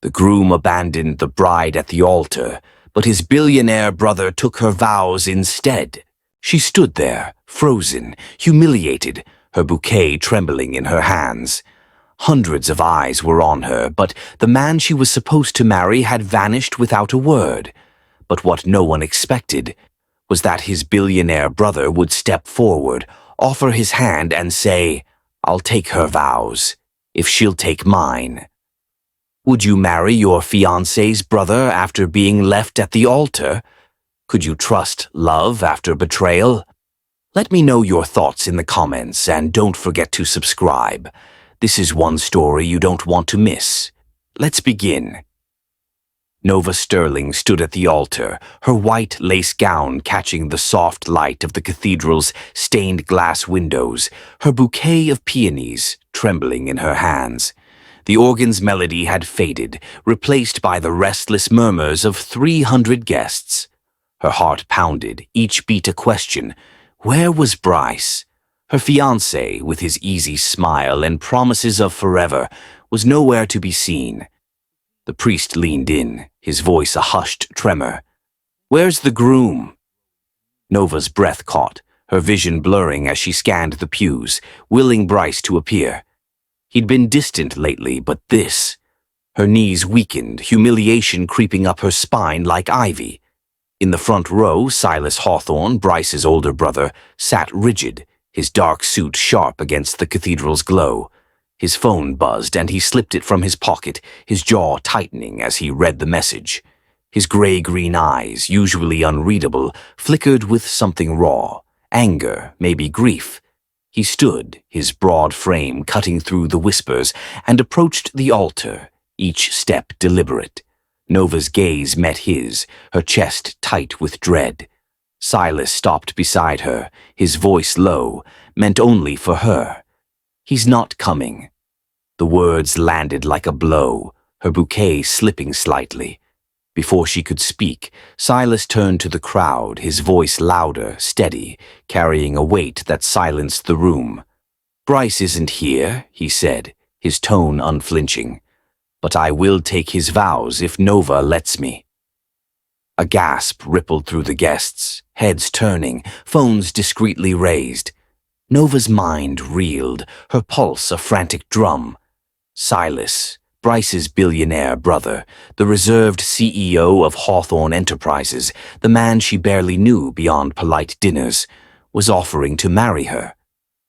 The groom abandoned the bride at the altar, but his billionaire brother took her vows instead. She stood there, frozen, humiliated, her bouquet trembling in her hands. Hundreds of eyes were on her, but the man she was supposed to marry had vanished without a word. But what no one expected was that his billionaire brother would step forward, offer his hand and say, "I'll take her vows, if she'll take mine." Would you marry your fiancé's brother after being left at the altar? Could you trust love after betrayal? Let me know your thoughts in the comments and don't forget to subscribe. This is one story you don't want to miss. Let's begin. Nova Sterling stood at the altar, her white lace gown catching the soft light of the cathedral's stained glass windows, her bouquet of peonies trembling in her hands. The organ's melody had faded, replaced by the restless murmurs of 300 guests. Her heart pounded, each beat a question. Where was Bryce? Her fiancé, with his easy smile and promises of forever, was nowhere to be seen. The priest leaned in, his voice a hushed tremor. "Where's the groom?" Nova's breath caught, her vision blurring as she scanned the pews, willing Bryce to appear. He'd been distant lately, but this... Her knees weakened, humiliation creeping up her spine like ivy. In the front row, Silas Hawthorne, Bryce's older brother, sat rigid, his dark suit sharp against the cathedral's glow. His phone buzzed and he slipped it from his pocket, his jaw tightening as he read the message. His gray-green eyes, usually unreadable, flickered with something raw. Anger, maybe grief. He stood, his broad frame cutting through the whispers, and approached the altar, each step deliberate. Nova's gaze met his, her chest tight with dread. Silas stopped beside her, his voice low, meant only for her. "He's not coming." The words landed like a blow, her bouquet slipping slightly. Before she could speak, Silas turned to the crowd, his voice louder, steady, carrying a weight that silenced the room. "Bryce isn't here," he said, his tone unflinching. "But I will take his vows if Nova lets me." A gasp rippled through the guests, heads turning, phones discreetly raised. Nova's mind reeled, her pulse a frantic drum. Silas, Bryce's billionaire brother, the reserved CEO of Hawthorne Enterprises, the man she barely knew beyond polite dinners, was offering to marry her.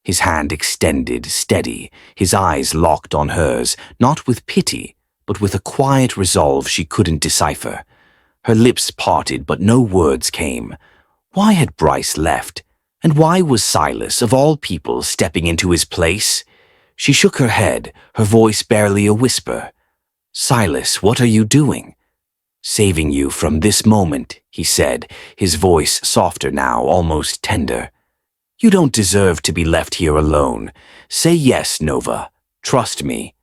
His hand extended, steady, his eyes locked on hers, not with pity, but with a quiet resolve she couldn't decipher. Her lips parted, but no words came. Why had Bryce left? And why was Silas, of all people, stepping into his place? She shook her head, her voice barely a whisper. "Silas, what are you doing?" "Saving you from this moment," he said, his voice softer now, almost tender. "You don't deserve to be left here alone. Say yes, Nova. Trust me."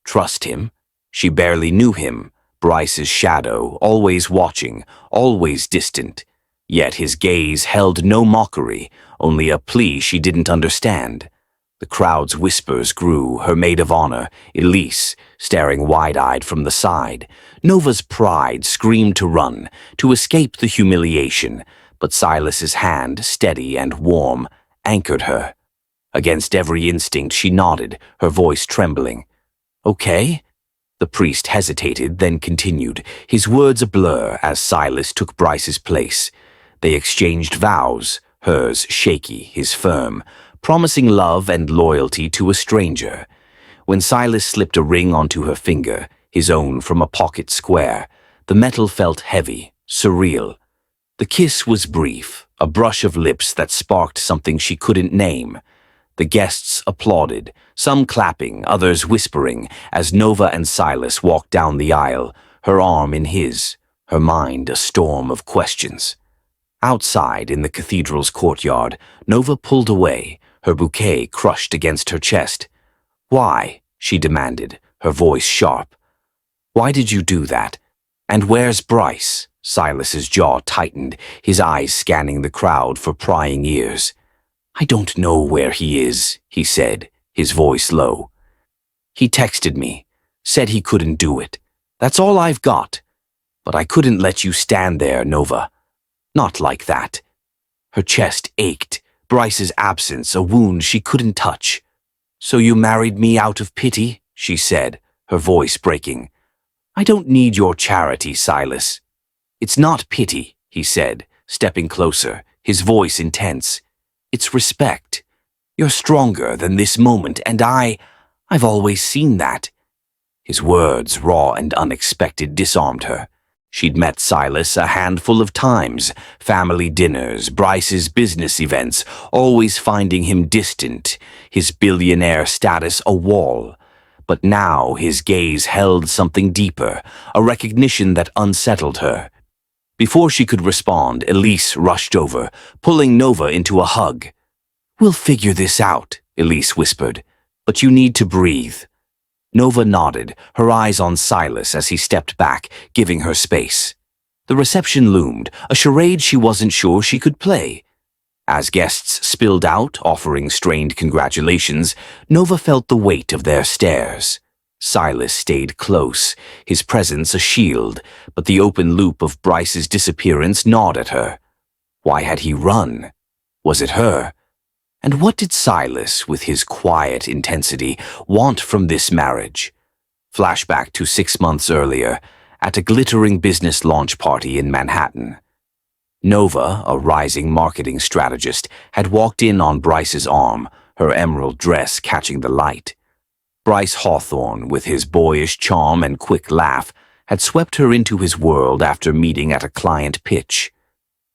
Trust him? She barely knew him, Bryce's shadow, always watching, always distant. Yet his gaze held no mockery, only a plea she didn't understand. The crowd's whispers grew, her maid of honor, Elise, staring wide-eyed from the side. Nova's pride screamed to run, to escape the humiliation, but Silas's hand, steady and warm, anchored her. Against every instinct she nodded, her voice trembling. "Okay?" The priest hesitated, then continued, his words a blur as Silas took Bryce's place. They exchanged vows, hers shaky, his firm, promising love and loyalty to a stranger. When Silas slipped a ring onto her finger, his own from a pocket square, the metal felt heavy, surreal. The kiss was brief, a brush of lips that sparked something she couldn't name. The guests applauded, some clapping, others whispering, as Nova and Silas walked down the aisle, her arm in his, her mind a storm of questions. Outside, in the cathedral's courtyard, Nova pulled away, her bouquet crushed against her chest. "Why?" she demanded, her voice sharp. "Why did you do that? And where's Bryce?" Silas's jaw tightened, his eyes scanning the crowd for prying ears. "I don't know where he is," he said, his voice low. "He texted me, said he couldn't do it. That's all I've got. But I couldn't let you stand there, Nova. Not like that. Her chest ached, Bryce's absence a wound she couldn't touch. So you married me out of pity, she said, her voice breaking. I don't need your charity, Silas. It's not pity, he said, stepping closer, his voice intense. It's respect. You're stronger than this moment, and I've always seen that. His words, raw and unexpected, disarmed her. She'd met Silas a handful of times, family dinners, Bryce's business events, always finding him distant, his billionaire status a wall. But now his gaze held something deeper, a recognition that unsettled her. Before she could respond, Elise rushed over, pulling Nova into a hug. We'll figure this out, Elise whispered, but you need to breathe. Nova nodded, her eyes on Silas as he stepped back, giving her space. The reception loomed, a charade she wasn't sure she could play. As guests spilled out, offering strained congratulations, Nova felt the weight of their stares. Silas stayed close, his presence a shield, but the open loop of Bryce's disappearance gnawed at her. Why had he run? Was it her? And what did Silas, with his quiet intensity, want from this marriage? Flashback to 6 months earlier, at a glittering business launch party in Manhattan. Nova, a rising marketing strategist, had walked in on Bryce's arm, her emerald dress catching the light. Bryce Hawthorne, with his boyish charm and quick laugh, had swept her into his world after meeting at a client pitch.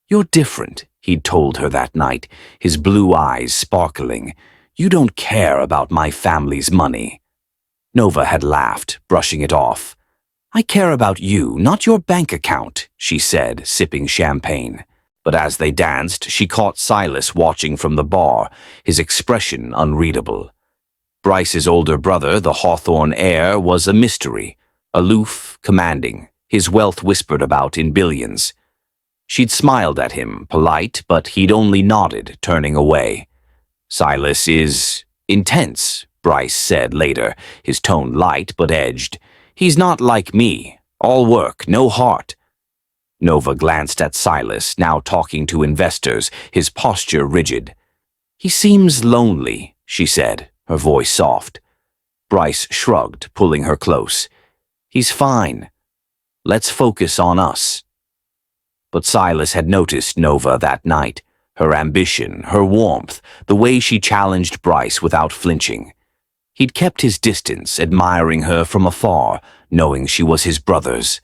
You're different, he'd told her that night, his blue eyes sparkling. You don't care about my family's money. Nova had laughed, brushing it off. I care about you, not your bank account, she said, sipping champagne. But as they danced, she caught Silas watching from the bar, his expression unreadable. Bryce's older brother, the Hawthorne heir, was a mystery, aloof, commanding, his wealth whispered about in billions. She'd smiled at him, polite, but he'd only nodded, turning away. Silas is intense, Bryce said later, his tone light but edged. He's not like me. All work, no heart. Nova glanced at Silas, now talking to investors, his posture rigid. He seems lonely, she said, her voice soft. Bryce shrugged, pulling her close. He's fine. Let's focus on us. But Silas had noticed Nova that night, her ambition, her warmth, the way she challenged Bryce without flinching. He'd kept his distance, admiring her from afar, knowing she was his brother's.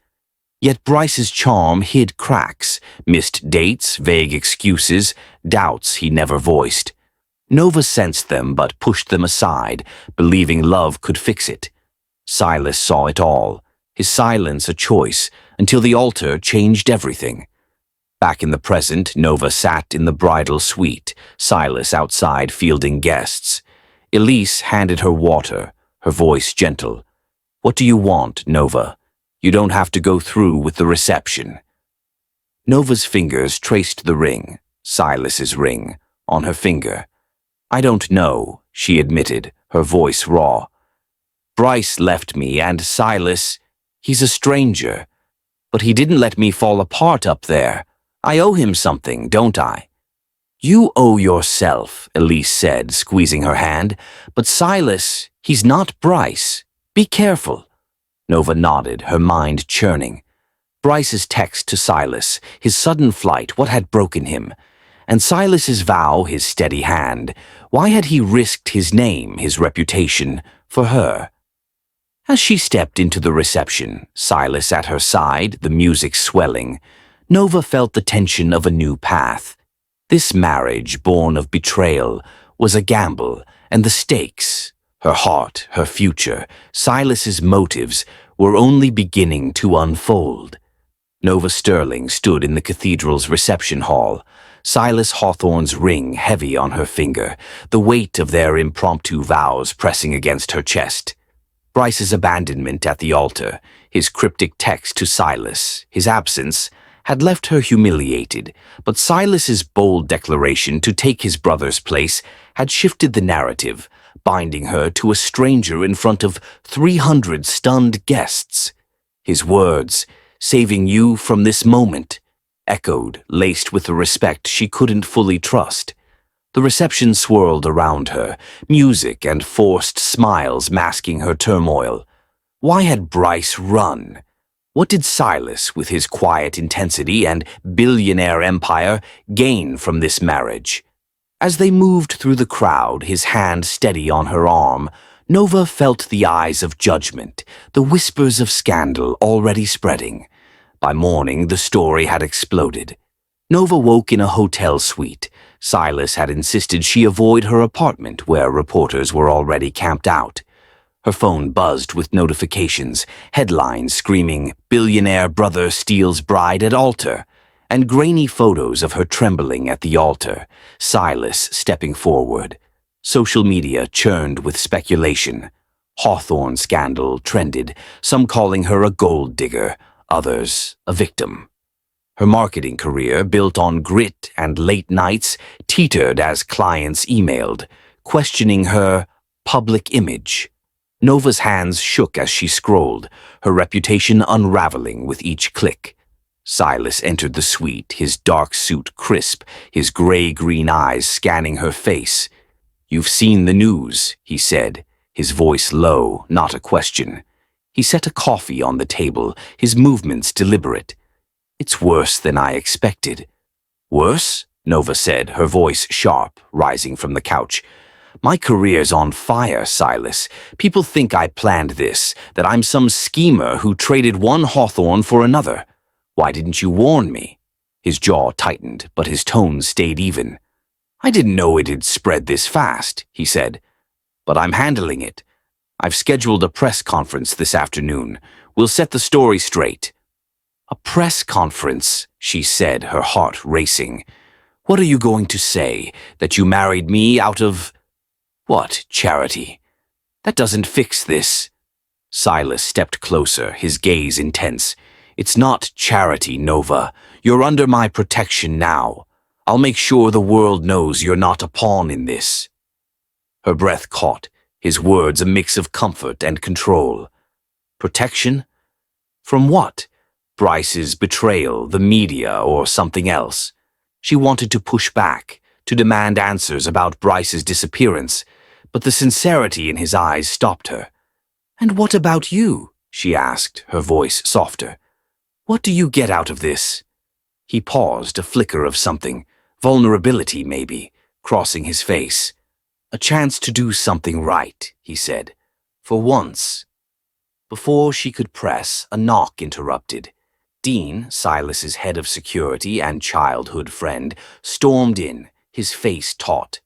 Yet Bryce's charm hid cracks, missed dates, vague excuses, doubts he never voiced. Nova sensed them but pushed them aside, believing love could fix it. Silas saw it all, his silence a choice, until the altar changed everything. Back in the present, Nova sat in the bridal suite, Silas outside fielding guests. Elise handed her water, her voice gentle. What do you want, Nova? You don't have to go through with the reception. Nova's fingers traced the ring, Silas's ring, on her finger. I don't know, she admitted, her voice raw. Bryce left me, and Silas, he's a stranger. But he didn't let me fall apart up there. I owe him something, don't I? You owe yourself, Elise said, squeezing her hand. But Silas, he's not Bryce. Be careful. Nova nodded, her mind churning. Bryce's text to Silas, his sudden flight, what had broken him? And Silas's vow, his steady hand. Why had he risked his name, his reputation, for her? As she stepped into the reception, Silas at her side, the music swelling, Nova felt the tension of a new path. This marriage, born of betrayal, was a gamble, and the stakes, her heart, her future, Silas's motives, were only beginning to unfold. Nova Sterling stood in the cathedral's reception hall, Silas Hawthorne's ring heavy on her finger, the weight of their impromptu vows pressing against her chest. Bryce's abandonment at the altar, his cryptic text to Silas, his absence, had left her humiliated, but Silas's bold declaration to take his brother's place had shifted the narrative, binding her to a stranger in front of 300 stunned guests. His words, "saving you from this moment," echoed, laced with the respect she couldn't fully trust. The reception swirled around her, music and forced smiles masking her turmoil. Why had Bryce run? What did Silas, with his quiet intensity and billionaire empire, gain from this marriage? As they moved through the crowd, his hand steady on her arm, Nova felt the eyes of judgment, the whispers of scandal already spreading. By morning, the story had exploded. Nova woke in a hotel suite. Silas had insisted she avoid her apartment where reporters were already camped out. Her phone buzzed with notifications, headlines screaming, "Billionaire brother steals bride at altar," and grainy photos of her trembling at the altar, Silas stepping forward. Social media churned with speculation. Hawthorne scandal trended, some calling her a gold digger, others a victim. Her marketing career, built on grit and late nights, teetered as clients emailed, questioning her public image. Nova's hands shook as she scrolled, her reputation unraveling with each click. Silas entered the suite, his dark suit crisp, his gray-green eyes scanning her face. "You've seen the news," he said, his voice low, not a question. He set a coffee on the table, his movements deliberate. "It's worse than I expected." "Worse?" Nova said, her voice sharp, rising from the couch. "My career's on fire, Silas. People think I planned this, that I'm some schemer who traded one Hawthorne for another. Why didn't you warn me?" His jaw tightened, but his tone stayed even. "I didn't know it'd spread this fast," he said. "But I'm handling it. I've scheduled a press conference this afternoon. We'll set the story straight." "A press conference," she said, her heart racing. "What are you going to say? That you married me out of—" "What, charity? That doesn't fix this." Silas stepped closer, his gaze intense. "It's not charity, Nova. You're under my protection now. I'll make sure the world knows you're not a pawn in this." Her breath caught, his words a mix of comfort and control. Protection? From what? Bryce's betrayal, the media, or something else? She wanted to push back, to demand answers about Bryce's disappearance, but the sincerity in his eyes stopped her. "And what about you?" she asked, her voice softer. "What do you get out of this?" He paused, a flicker of something, vulnerability maybe, crossing his face. "A chance to do something right," he said. "For once." Before she could press, a knock interrupted. Dean, Silas's head of security and childhood friend, stormed in, his face taut.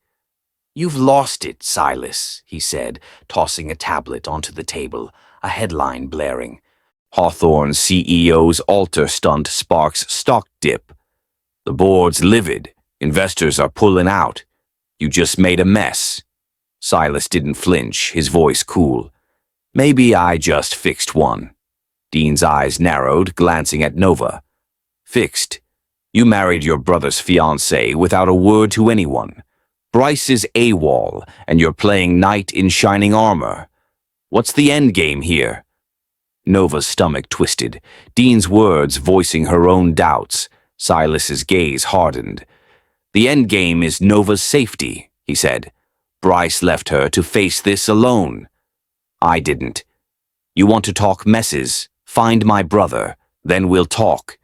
"You've lost it, Silas," he said, tossing a tablet onto the table, a headline blaring. "Hawthorne CEO's altar stunt sparks stock dip. The board's livid. Investors are pulling out. You just made a mess." Silas didn't flinch, his voice cool. "Maybe I just fixed one." Dean's eyes narrowed, glancing at Nova. "Fixed? You married your brother's fiancée without a word to anyone. Bryce is AWOL, and you're playing knight in shining armor. What's the end game here?" Nova's stomach twisted, Dean's words voicing her own doubts. Silas's gaze hardened. "The end game is Nova's safety," he said. "Bryce left her to face this alone. I didn't. You want to talk messes? Find my brother, then we'll talk."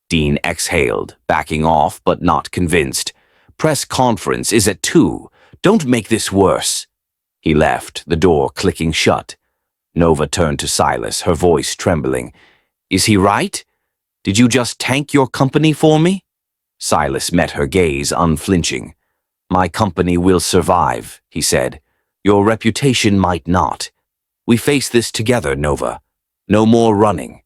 Dean exhaled, backing off but not convinced. "Press conference is at 2. Don't make this worse." He left, the door clicking shut. Nova turned to Silas, her voice trembling. "Is he right? Did you just tank your company for me?" Silas met her gaze unflinching. "My company will survive," he said. "Your reputation might not. We face this together, Nova. No more running."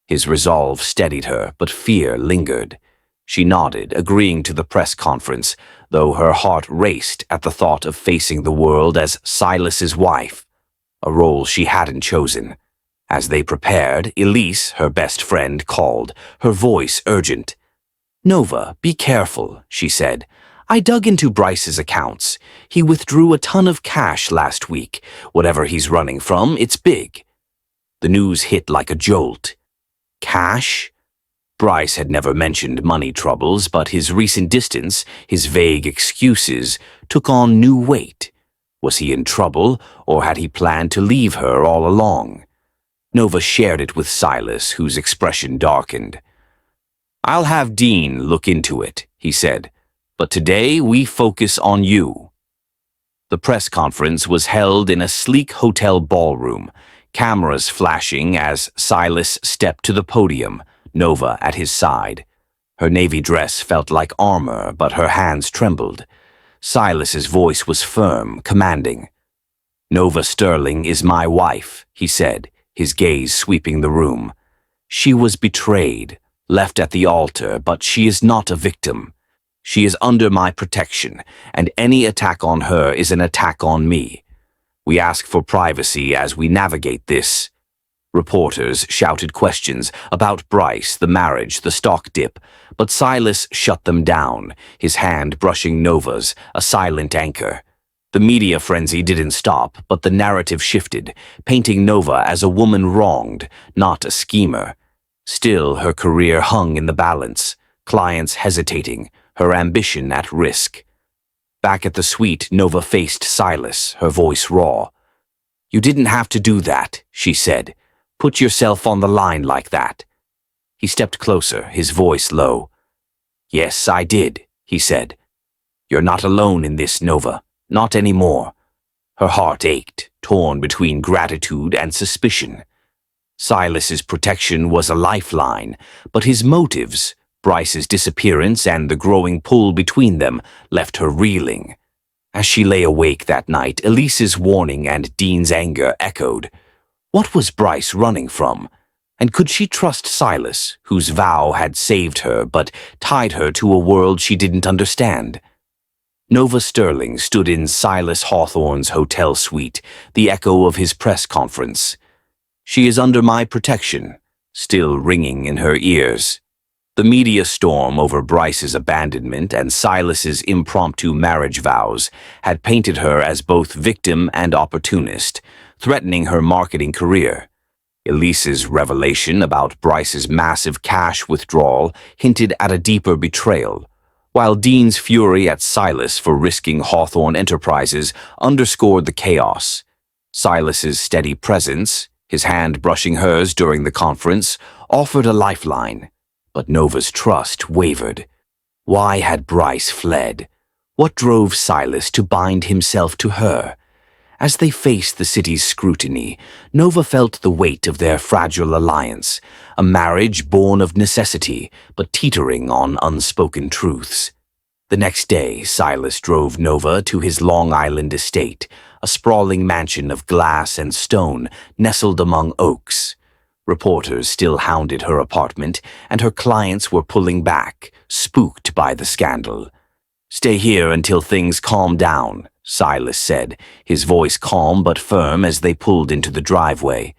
His resolve steadied her, but fear lingered. She nodded, agreeing to the press conference, though her heart raced at the thought of facing the world as Silas's wife, a role she hadn't chosen. As they prepared, Elise, her best friend, called, her voice urgent. "Nova, be careful," she said. "I dug into Bryce's accounts. He withdrew a ton of cash last week. Whatever he's running from, it's big." The news hit like a jolt. Cash? Bryce had never mentioned money troubles, but his recent distance, his vague excuses, took on new weight. Was he in trouble, or had he planned to leave her all along? Nova shared it with Silas, whose expression darkened. "I'll have Dean look into it," he said, "but today we focus on you." The press conference was held in a sleek hotel ballroom, cameras flashing as Silas stepped to the podium, Nova at his side. Her navy dress felt like armor, but her hands trembled. Silas's voice was firm, commanding. "Nova Sterling is my wife," he said, his gaze sweeping the room. "She was betrayed, left at the altar, but she is not a victim. She is under my protection, and any attack on her is an attack on me. We ask for privacy as we navigate this." Reporters shouted questions about Bryce, the marriage, the stock dip, but Silas shut them down, his hand brushing Nova's, a silent anchor. The media frenzy didn't stop, but the narrative shifted, painting Nova as a woman wronged, not a schemer. Still, her career hung in the balance, clients hesitating, her ambition at risk. Back at the suite, Nova faced Silas, her voice raw. "You didn't have to do that," she said. "Put yourself on the line like that." He stepped closer, his voice low. "Yes, I did," he said. "You're not alone in this, Nova. Not anymore." Her heart ached, torn between gratitude and suspicion. Silas's protection was a lifeline, but his motives, Bryce's disappearance and the growing pull between them, left her reeling. As she lay awake that night, Elise's warning and Dean's anger echoed. What was Bryce running from? And could she trust Silas, whose vow had saved her but tied her to a world she didn't understand? Nova Sterling stood in Silas Hawthorne's hotel suite, the echo of his press conference. "She is under my protection," still ringing in her ears. The media storm over Bryce's abandonment and Silas's impromptu marriage vows had painted her as both victim and opportunist, threatening her marketing career. Elise's revelation about Bryce's massive cash withdrawal hinted at a deeper betrayal, while Dean's fury at Silas for risking Hawthorne Enterprises underscored the chaos. Silas's steady presence, his hand brushing hers during the conference, offered a lifeline. But Nova's trust wavered. Why had Bryce fled? What drove Silas to bind himself to her? As they faced the city's scrutiny, Nova felt the weight of their fragile alliance, a marriage born of necessity, but teetering on unspoken truths. The next day, Silas drove Nova to his Long Island estate, a sprawling mansion of glass and stone nestled among oaks. Reporters still hounded her apartment, and her clients were pulling back, spooked by the scandal. "Stay here until things calm down," Silas said, his voice calm but firm as they pulled into the driveway.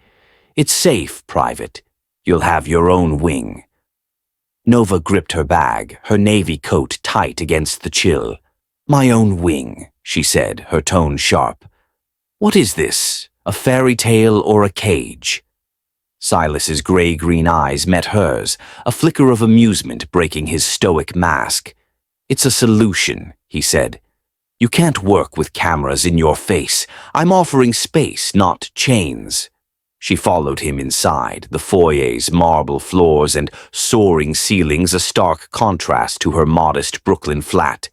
"It's safe, Private. You'll have your own wing." Nova gripped her bag, her navy coat tight against the chill. "My own wing," she said, her tone sharp. "What is this, a fairy tale or a cage?" Silas's gray-green eyes met hers, a flicker of amusement breaking his stoic mask. "It's a solution," he said. "You can't work with cameras in your face. I'm offering space, not chains." She followed him inside, the foyer's marble floors and soaring ceilings a stark contrast to her modest Brooklyn flat.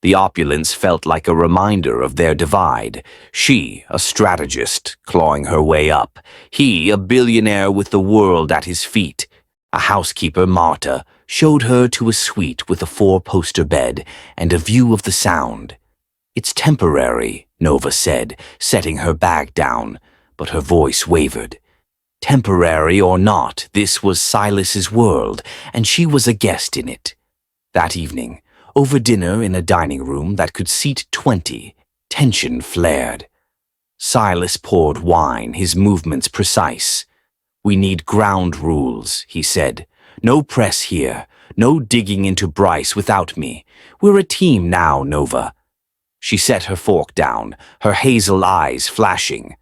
The opulence felt like a reminder of their divide. She, a strategist, clawing her way up. He, a billionaire with the world at his feet. A housekeeper, Marta, showed her to a suite with a four-poster bed and a view of the Sound. "It's temporary," Nova said, setting her bag down, but her voice wavered. Temporary or not, this was Silas's world, and she was a guest in it. That evening, over dinner in a dining room that could seat 20, tension flared. Silas poured wine, his movements precise. "We need ground rules," he said. "No press here, no digging into Bryce without me. We're a team now, Nova." She set her fork down, her hazel eyes flashing.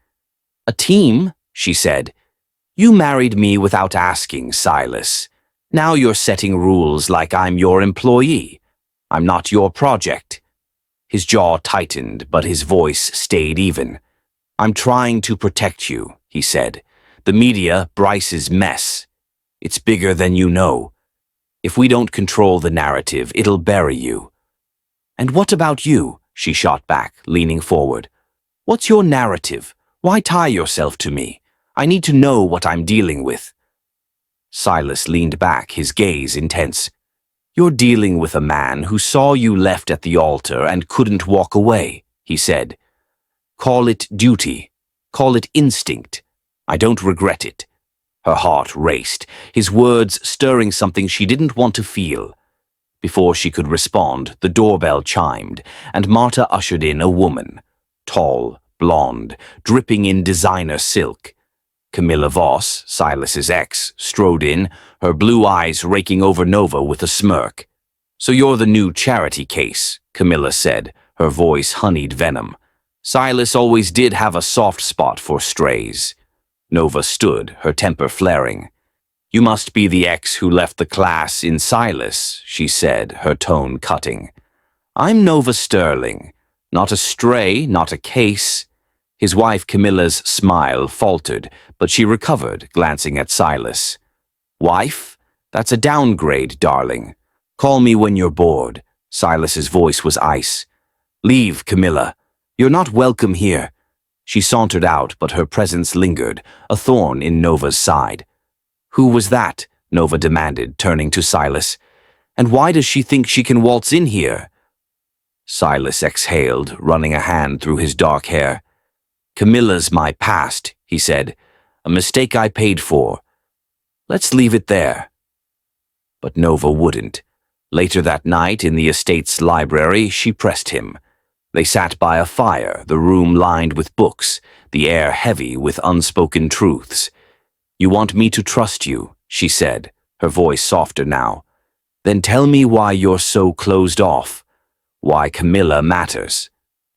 "A team?" she said. You married me without asking, Silas. Now you're setting rules like I'm your employee. I'm not your project. His jaw tightened, but his voice stayed even. I'm trying to protect you, he said. The media, Bryce's mess. It's bigger than you know. If we don't control the narrative, it'll bury you. And what about you? She shot back, leaning forward. What's your narrative? Why tie yourself to me? I need to know what I'm dealing with. Silas leaned back, his gaze intense. You're dealing with a man who saw you left at the altar and couldn't walk away, he said. Call it duty. Call it instinct. I don't regret it. Her heart raced, his words stirring something she didn't want to feel. Before she could respond, the doorbell chimed, and Marta ushered in a woman. Tall, blonde, dripping in designer silk. Camilla Voss, Silas's ex, strode in, her blue eyes raking over Nova with a smirk. So you're the new charity case, Camilla said, her voice honeyed venom. Silas always did have a soft spot for strays. Nova stood, her temper flaring. You must be the ex who left the class in Silas, she said, her tone cutting. I'm Nova Sterling. Not a stray, not a case. His wife Camilla's smile faltered, but she recovered, glancing at Silas. Wife? That's a downgrade, darling. Call me when you're bored. Silas's voice was ice. Leave, Camilla. You're not welcome here. She sauntered out, but her presence lingered, a thorn in Nova's side. Who was that? Nova demanded, turning to Silas. And why does she think she can waltz in here? Silas exhaled, running a hand through his dark hair. Camilla's my past, he said. A mistake I paid for. Let's leave it there. But Nova wouldn't. Later that night, in the estate's library, she pressed him. They sat by a fire, the room lined with books, the air heavy with unspoken truths. You want me to trust you, she said, her voice softer now. Then tell me why you're so closed off. Why Camilla matters.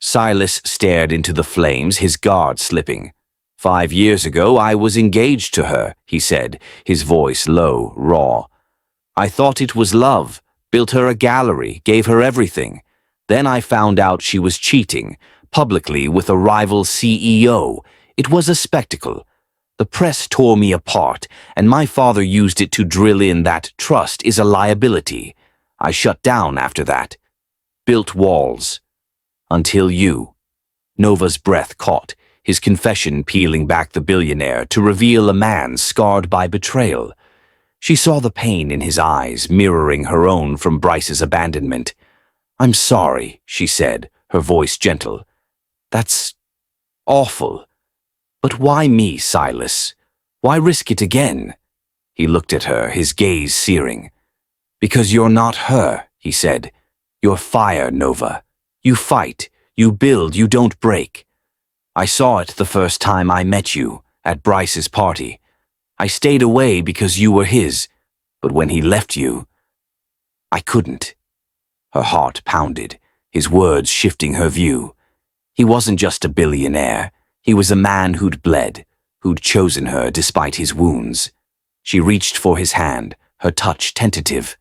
Silas stared into the flames, his guard slipping. 5 years ago, I was engaged to her, he said, his voice low, raw. I thought it was love, built her a gallery, gave her everything. Then I found out she was cheating, publicly with a rival CEO. It was a spectacle. The press tore me apart, and my father used it to drill in that trust is a liability. I shut down after that. Built walls. Until you. Nova's breath caught, his confession peeling back the billionaire to reveal a man scarred by betrayal. She saw the pain in his eyes, mirroring her own from Bryce's abandonment. I'm sorry, she said, her voice gentle. That's awful. But why me, Silas? Why risk it again? He looked at her, his gaze searing. Because you're not her, he said. You're fire, Nova. You fight, you build, you don't break. I saw it the first time I met you, at Bryce's party. I stayed away because you were his, but when he left you, I couldn't. Her heart pounded, his words shifting her view. He wasn't just a billionaire. He was a man who'd bled, who'd chosen her despite his wounds. She reached for his hand, her touch tentative.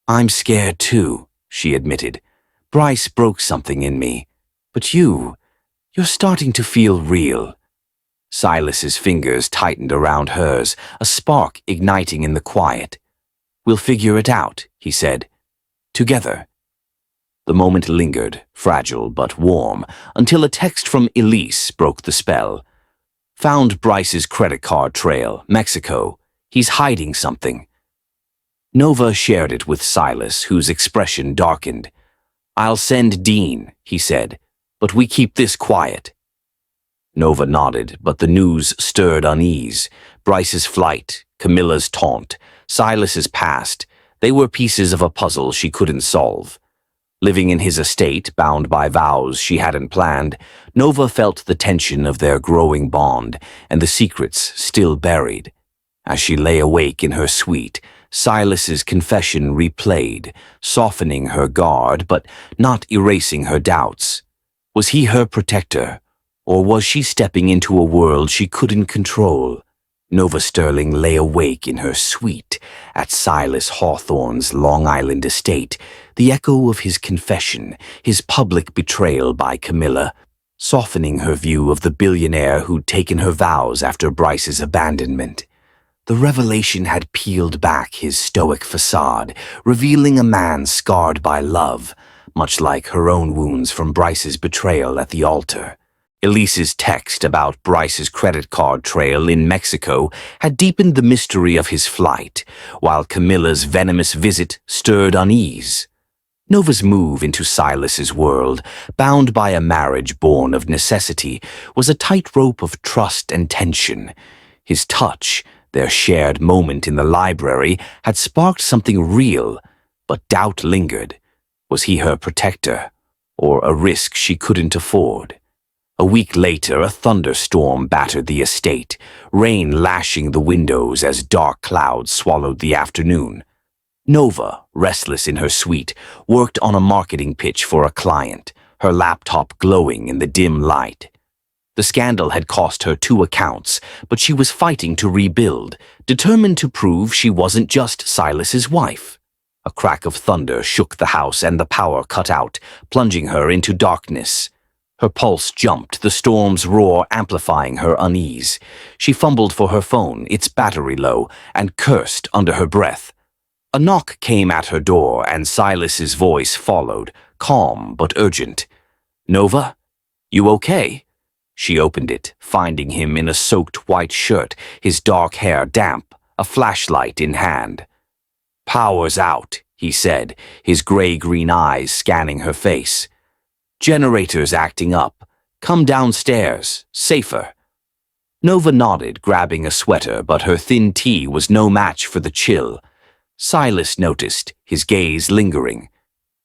I'm scared too, she admitted. Bryce broke something in me. But you're starting to feel real. Silas's fingers tightened around hers, a spark igniting in the quiet. We'll figure it out, he said. Together. The moment lingered, fragile but warm, until a text from Elise broke the spell. Found Bryce's credit card trail, Mexico. He's hiding something. Nova shared it with Silas, whose expression darkened. I'll send Dean, he said, but we keep this quiet. Nova nodded, but the news stirred unease. Bryce's flight, Camilla's taunt, Silas's past, they were pieces of a puzzle she couldn't solve. Living in his estate, bound by vows she hadn't planned, Nova felt the tension of their growing bond and the secrets still buried. As she lay awake in her suite, Silas's confession replayed, softening her guard but not erasing her doubts. Was he her protector, or was she stepping into a world she couldn't control? Nova Sterling lay awake in her suite at Silas Hawthorne's Long Island estate, the echo of his confession, his public betrayal by Camilla, softening her view of the billionaire who'd taken her vows after Bryce's abandonment. The revelation had peeled back his stoic facade, revealing a man scarred by love, much like her own wounds from Bryce's betrayal at the altar. Elise's text about Bryce's credit card trail in Mexico had deepened the mystery of his flight, while Camilla's venomous visit stirred unease. Nova's move into Silas's world, bound by a marriage born of necessity, was a tightrope of trust and tension. His touch, their shared moment in the library, had sparked something real, but doubt lingered. Was he her protector, or a risk she couldn't afford? A week later, a thunderstorm battered the estate, rain lashing the windows as dark clouds swallowed the afternoon. Nova, restless in her suite, worked on a marketing pitch for a client, her laptop glowing in the dim light. The scandal had cost her 2 accounts, but she was fighting to rebuild, determined to prove she wasn't just Silas's wife. A crack of thunder shook the house and the power cut out, plunging her into darkness. Her pulse jumped, the storm's roar amplifying her unease. She fumbled for her phone, its battery low, and cursed under her breath. A knock came at her door, and Silas's voice followed, calm but urgent. "Nova, you okay?" She opened it, finding him in a soaked white shirt, his dark hair damp, a flashlight in hand. "Power's out," he said, his gray-green eyes scanning her face. "Generator's acting up. Come downstairs. Safer." Nova nodded, grabbing a sweater, but her thin tee was no match for the chill. Silas noticed, his gaze lingering.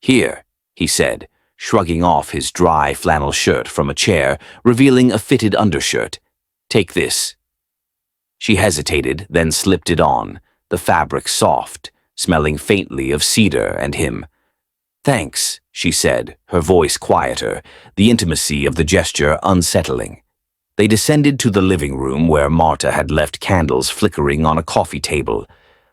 "Here," he said, shrugging off his dry flannel shirt from a chair, revealing a fitted undershirt. "Take this." She hesitated, then slipped it on, the fabric soft, smelling faintly of cedar and him. "Thanks," she said, her voice quieter, the intimacy of the gesture unsettling. They descended to the living room where Marta had left candles flickering on a coffee table.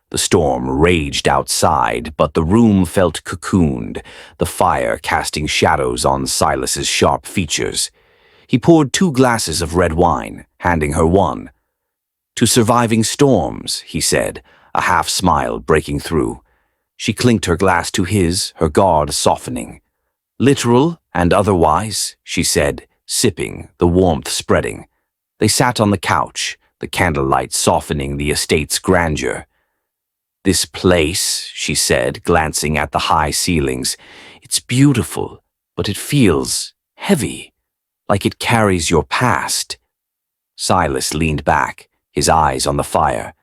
The storm raged outside, but the room felt cocooned, the fire casting shadows on Silas's sharp features. He poured 2 glasses of red wine, handing her one. "To surviving storms," he said, a half smile breaking through. She clinked her glass to his, her guard softening. "Literal and otherwise," she said, sipping, the warmth spreading. They sat on the couch, the candlelight softening the estate's grandeur. "This place," she said, glancing at the high ceilings, "it's beautiful, but it feels heavy, like it carries your past." Silas leaned back, his eyes on the fire.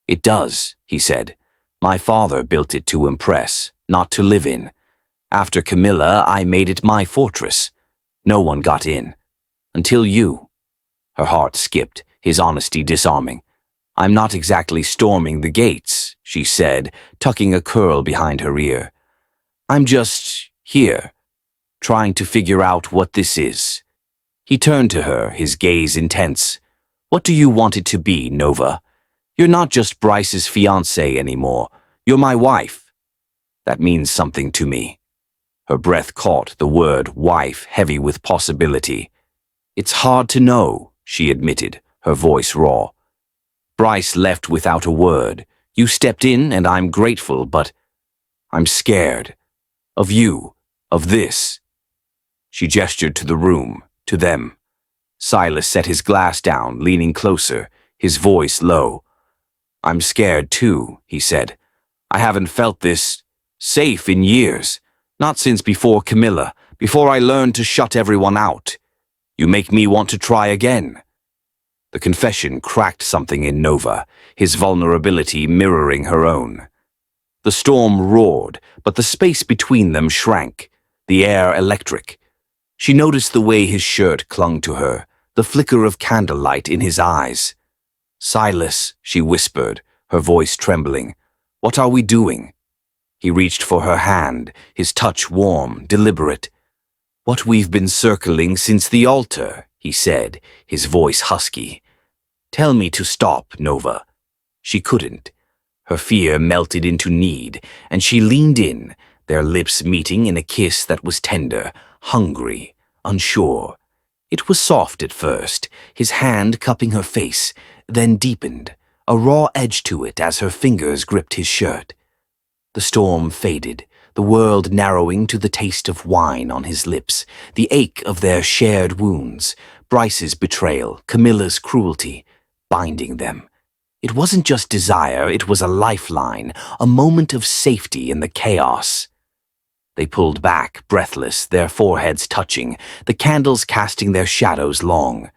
"It does," he said. "My father built it to impress, not to live in. After Camilla, I made it my fortress. No one got in. Until you." Her heart skipped, his honesty disarming. "I'm not exactly storming the gates," she said, tucking a curl behind her ear. "I'm just here, trying to figure out what this is." He turned to her, his gaze intense. "What do you want it to be, Nova? You're not just Bryce's fiancée anymore. You're my wife. That means something to me." Her breath caught the word wife heavy with possibility. "It's hard to know," she admitted, her voice raw. "Bryce left without a word. You stepped in, and I'm grateful, but I'm scared. Of you. Of this." She gestured to the room, to them. Silas set his glass down, leaning closer, his voice low. "I'm scared too," he said. "I haven't felt this safe in years. Not since before Camilla, before I learned to shut everyone out. You make me want to try again." The confession cracked something in Nova, his vulnerability mirroring her own. The storm roared, but the space between them shrank, the air electric. She noticed the way his shirt clung to her, the flicker of candlelight in his eyes. "Silas," she whispered, her voice trembling. "What are we doing?" He reached for her hand, his touch warm, deliberate. "What we've been circling since the altar," he said, his voice husky. "Tell me to stop, Nova." She couldn't. Her fear melted into need, and she leaned in, their lips meeting in a kiss that was tender, hungry, unsure. It was soft at first, his hand cupping her face, then deepened, a raw edge to it as her fingers gripped his shirt. The storm faded, the world narrowing to the taste of wine on his lips, the ache of their shared wounds, Bryce's betrayal, Camilla's cruelty, binding them. It wasn't just desire, it was a lifeline, a moment of safety in the chaos. They pulled back, breathless, their foreheads touching, the candles casting their shadows long.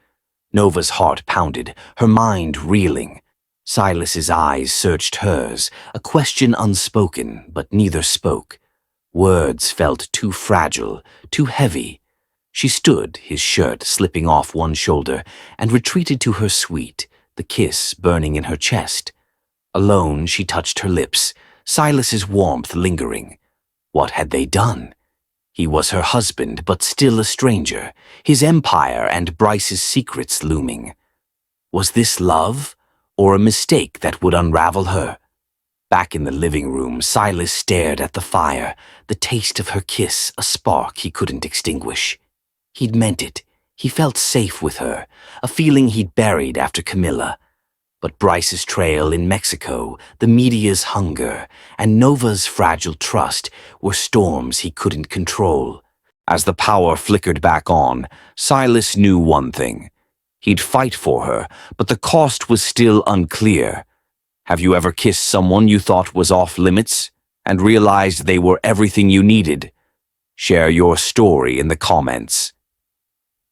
Nova's heart pounded, her mind reeling. Silas's eyes searched hers, a question unspoken, but neither spoke. Words felt too fragile, too heavy. She stood, his shirt slipping off one shoulder, and retreated to her suite, the kiss burning in her chest. Alone, she touched her lips, Silas's warmth lingering. What had they done? He was her husband, but still a stranger, his empire and Bryce's secrets looming. Was this love, or a mistake that would unravel her? Back in the living room, Silas stared at the fire, the taste of her kiss a spark he couldn't extinguish. He'd meant it. He felt safe with her, a feeling he'd buried after Camilla. But Bryce's trail in Mexico, the media's hunger, and Nova's fragile trust were storms he couldn't control. As the power flickered back on, Silas knew one thing. He'd fight for her, but the cost was still unclear. Have you ever kissed someone you thought was off limits, and realized they were everything you needed? Share your story in the comments.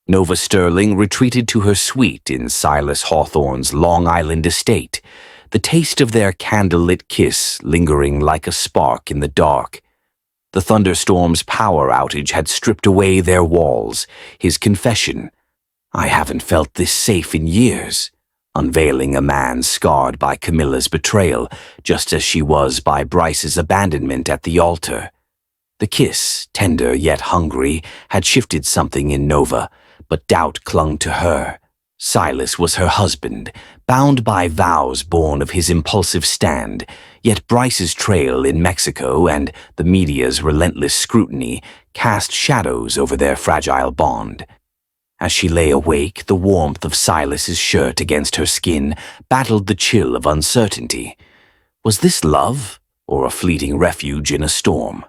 Nova Sterling retreated to her suite in Silas Hawthorne's Long Island estate, the taste of their candlelit kiss lingering like a spark in the dark. The thunderstorm's power outage had stripped away their walls, his confession. "I haven't felt this safe in years," unveiling a man scarred by Camilla's betrayal, just as she was by Bryce's abandonment at the altar. The kiss, tender yet hungry, had shifted something in Nova, but doubt clung to her. Silas was her husband, bound by vows born of his impulsive stand, yet Bryce's trail in Mexico and the media's relentless scrutiny cast shadows over their fragile bond. As she lay awake, the warmth of Silas's shirt against her skin battled the chill of uncertainty. Was this love, or a fleeting refuge in a storm?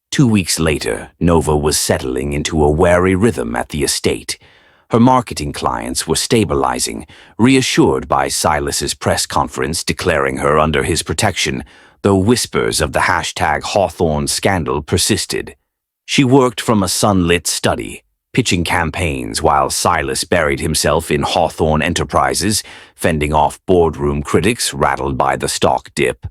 2 weeks later, Nova was settling into a wary rhythm at the estate. Her marketing clients were stabilizing, reassured by Silas's press conference declaring her under his protection, though whispers of the #Hawthorne scandal persisted. She worked from a sunlit study, pitching campaigns while Silas buried himself in Hawthorne Enterprises, fending off boardroom critics rattled by the stock dip.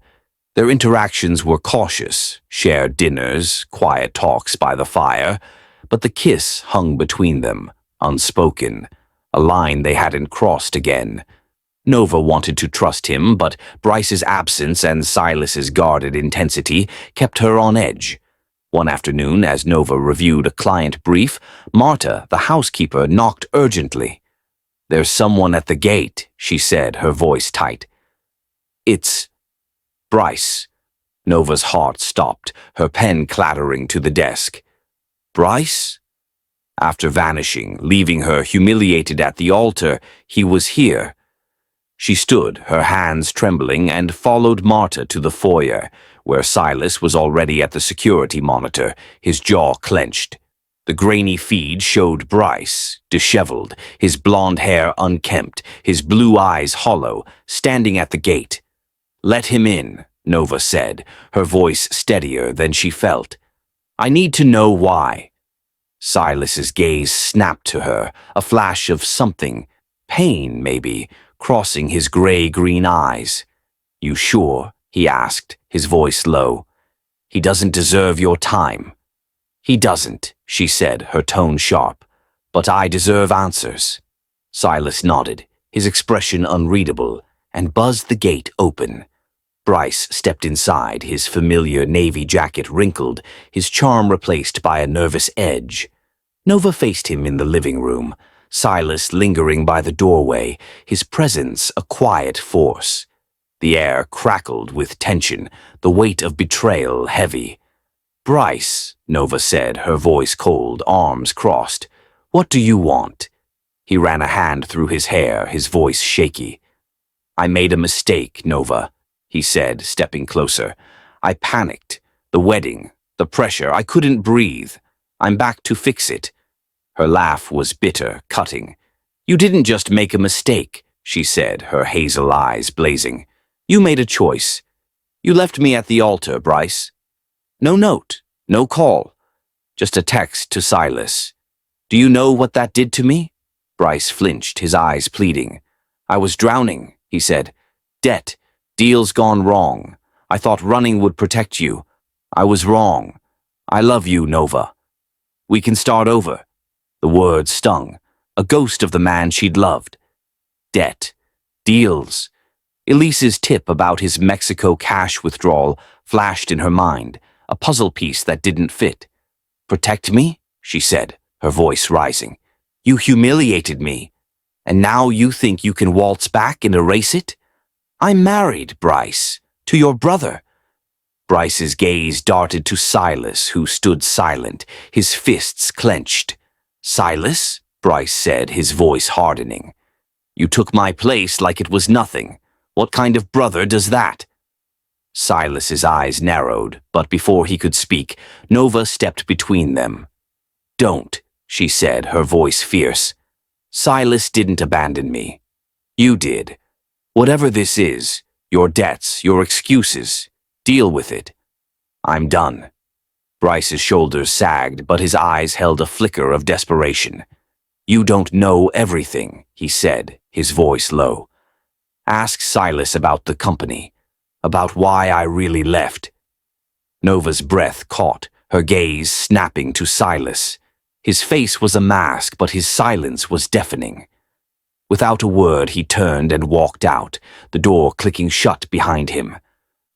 Their interactions were cautious, shared dinners, quiet talks by the fire, but the kiss hung between them, unspoken, a line they hadn't crossed again. Nova wanted to trust him, but Bryce's absence and Silas's guarded intensity kept her on edge. One afternoon, as Nova reviewed a client brief, Marta, the housekeeper, knocked urgently. "There's someone at the gate," she said, her voice tight. "It's Bryce." Nova's heart stopped, her pen clattering to the desk. "Bryce?" After vanishing, leaving her humiliated at the altar, he was here. She stood, her hands trembling, and followed Marta to the foyer, where Silas was already at the security monitor, his jaw clenched. The grainy feed showed Bryce, disheveled, his blonde hair unkempt, his blue eyes hollow, standing at the gate. "Let him in," Nova said, her voice steadier than she felt. "I need to know why." Silas's gaze snapped to her, a flash of something, pain maybe, crossing his gray-green eyes. "You sure?" he asked, his voice low. "He doesn't deserve your time." "He doesn't," she said, her tone sharp. "But I deserve answers." Silas nodded, his expression unreadable, and buzzed the gate open. Bryce stepped inside, his familiar navy jacket wrinkled, his charm replaced by a nervous edge. Nova faced him in the living room, Silas lingering by the doorway, his presence a quiet force. The air crackled with tension, the weight of betrayal heavy. "Bryce," Nova said, her voice cold, arms crossed. "What do you want?" He ran a hand through his hair, his voice shaky. "I made a mistake, Nova," he said, stepping closer. "I panicked. The wedding, the pressure, I couldn't breathe. I'm back to fix it." Her laugh was bitter, cutting. "You didn't just make a mistake," she said, her hazel eyes blazing. "You made a choice. You left me at the altar, Bryce. No note, no call, just a text to Silas. Do you know what that did to me?" Bryce flinched, his eyes pleading. "I was drowning," he said. "Debt, deals gone wrong. I thought running would protect you. I was wrong. I love you, Nova. We can start over." The words stung, a ghost of the man she'd loved. Debt, deals. Elise's tip about his Mexico cash withdrawal flashed in her mind, a puzzle piece that didn't fit. "Protect me?" she said, her voice rising. "You humiliated me, and now you think you can waltz back and erase it? I'm married, Bryce, to your brother." Bryce's gaze darted to Silas, who stood silent, his fists clenched. "Silas?" Bryce said, his voice hardening. "You took my place like it was nothing. What kind of brother does that?" Silas's eyes narrowed, but before he could speak, Nova stepped between them. "Don't," she said, her voice fierce. "Silas didn't abandon me. You did. Whatever this is, your debts, your excuses, deal with it. I'm done." Bryce's shoulders sagged, but his eyes held a flicker of desperation. "You don't know everything," he said, his voice low. "Ask Silas about the company, about why I really left." Nova's breath caught, her gaze snapping to Silas. His face was a mask, but his silence was deafening. Without a word, he turned and walked out, the door clicking shut behind him.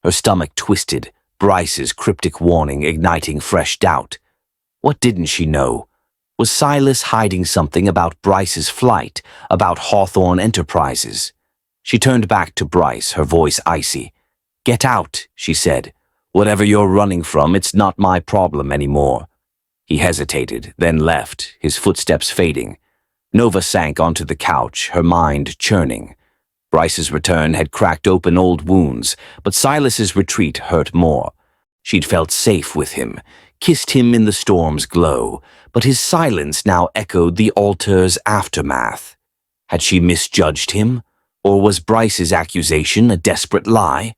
Her stomach twisted, Bryce's cryptic warning igniting fresh doubt. What didn't she know? Was Silas hiding something about Bryce's flight, about Hawthorne Enterprises? She turned back to Bryce, her voice icy. "Get out," she said. "Whatever you're running from, it's not my problem anymore." He hesitated, then left, his footsteps fading. Nova sank onto the couch, her mind churning. Bryce's return had cracked open old wounds, but Silas's retreat hurt more. She'd felt safe with him, kissed him in the storm's glow, but his silence now echoed the altar's aftermath. Had she misjudged him? Or was Bryce's accusation a desperate lie?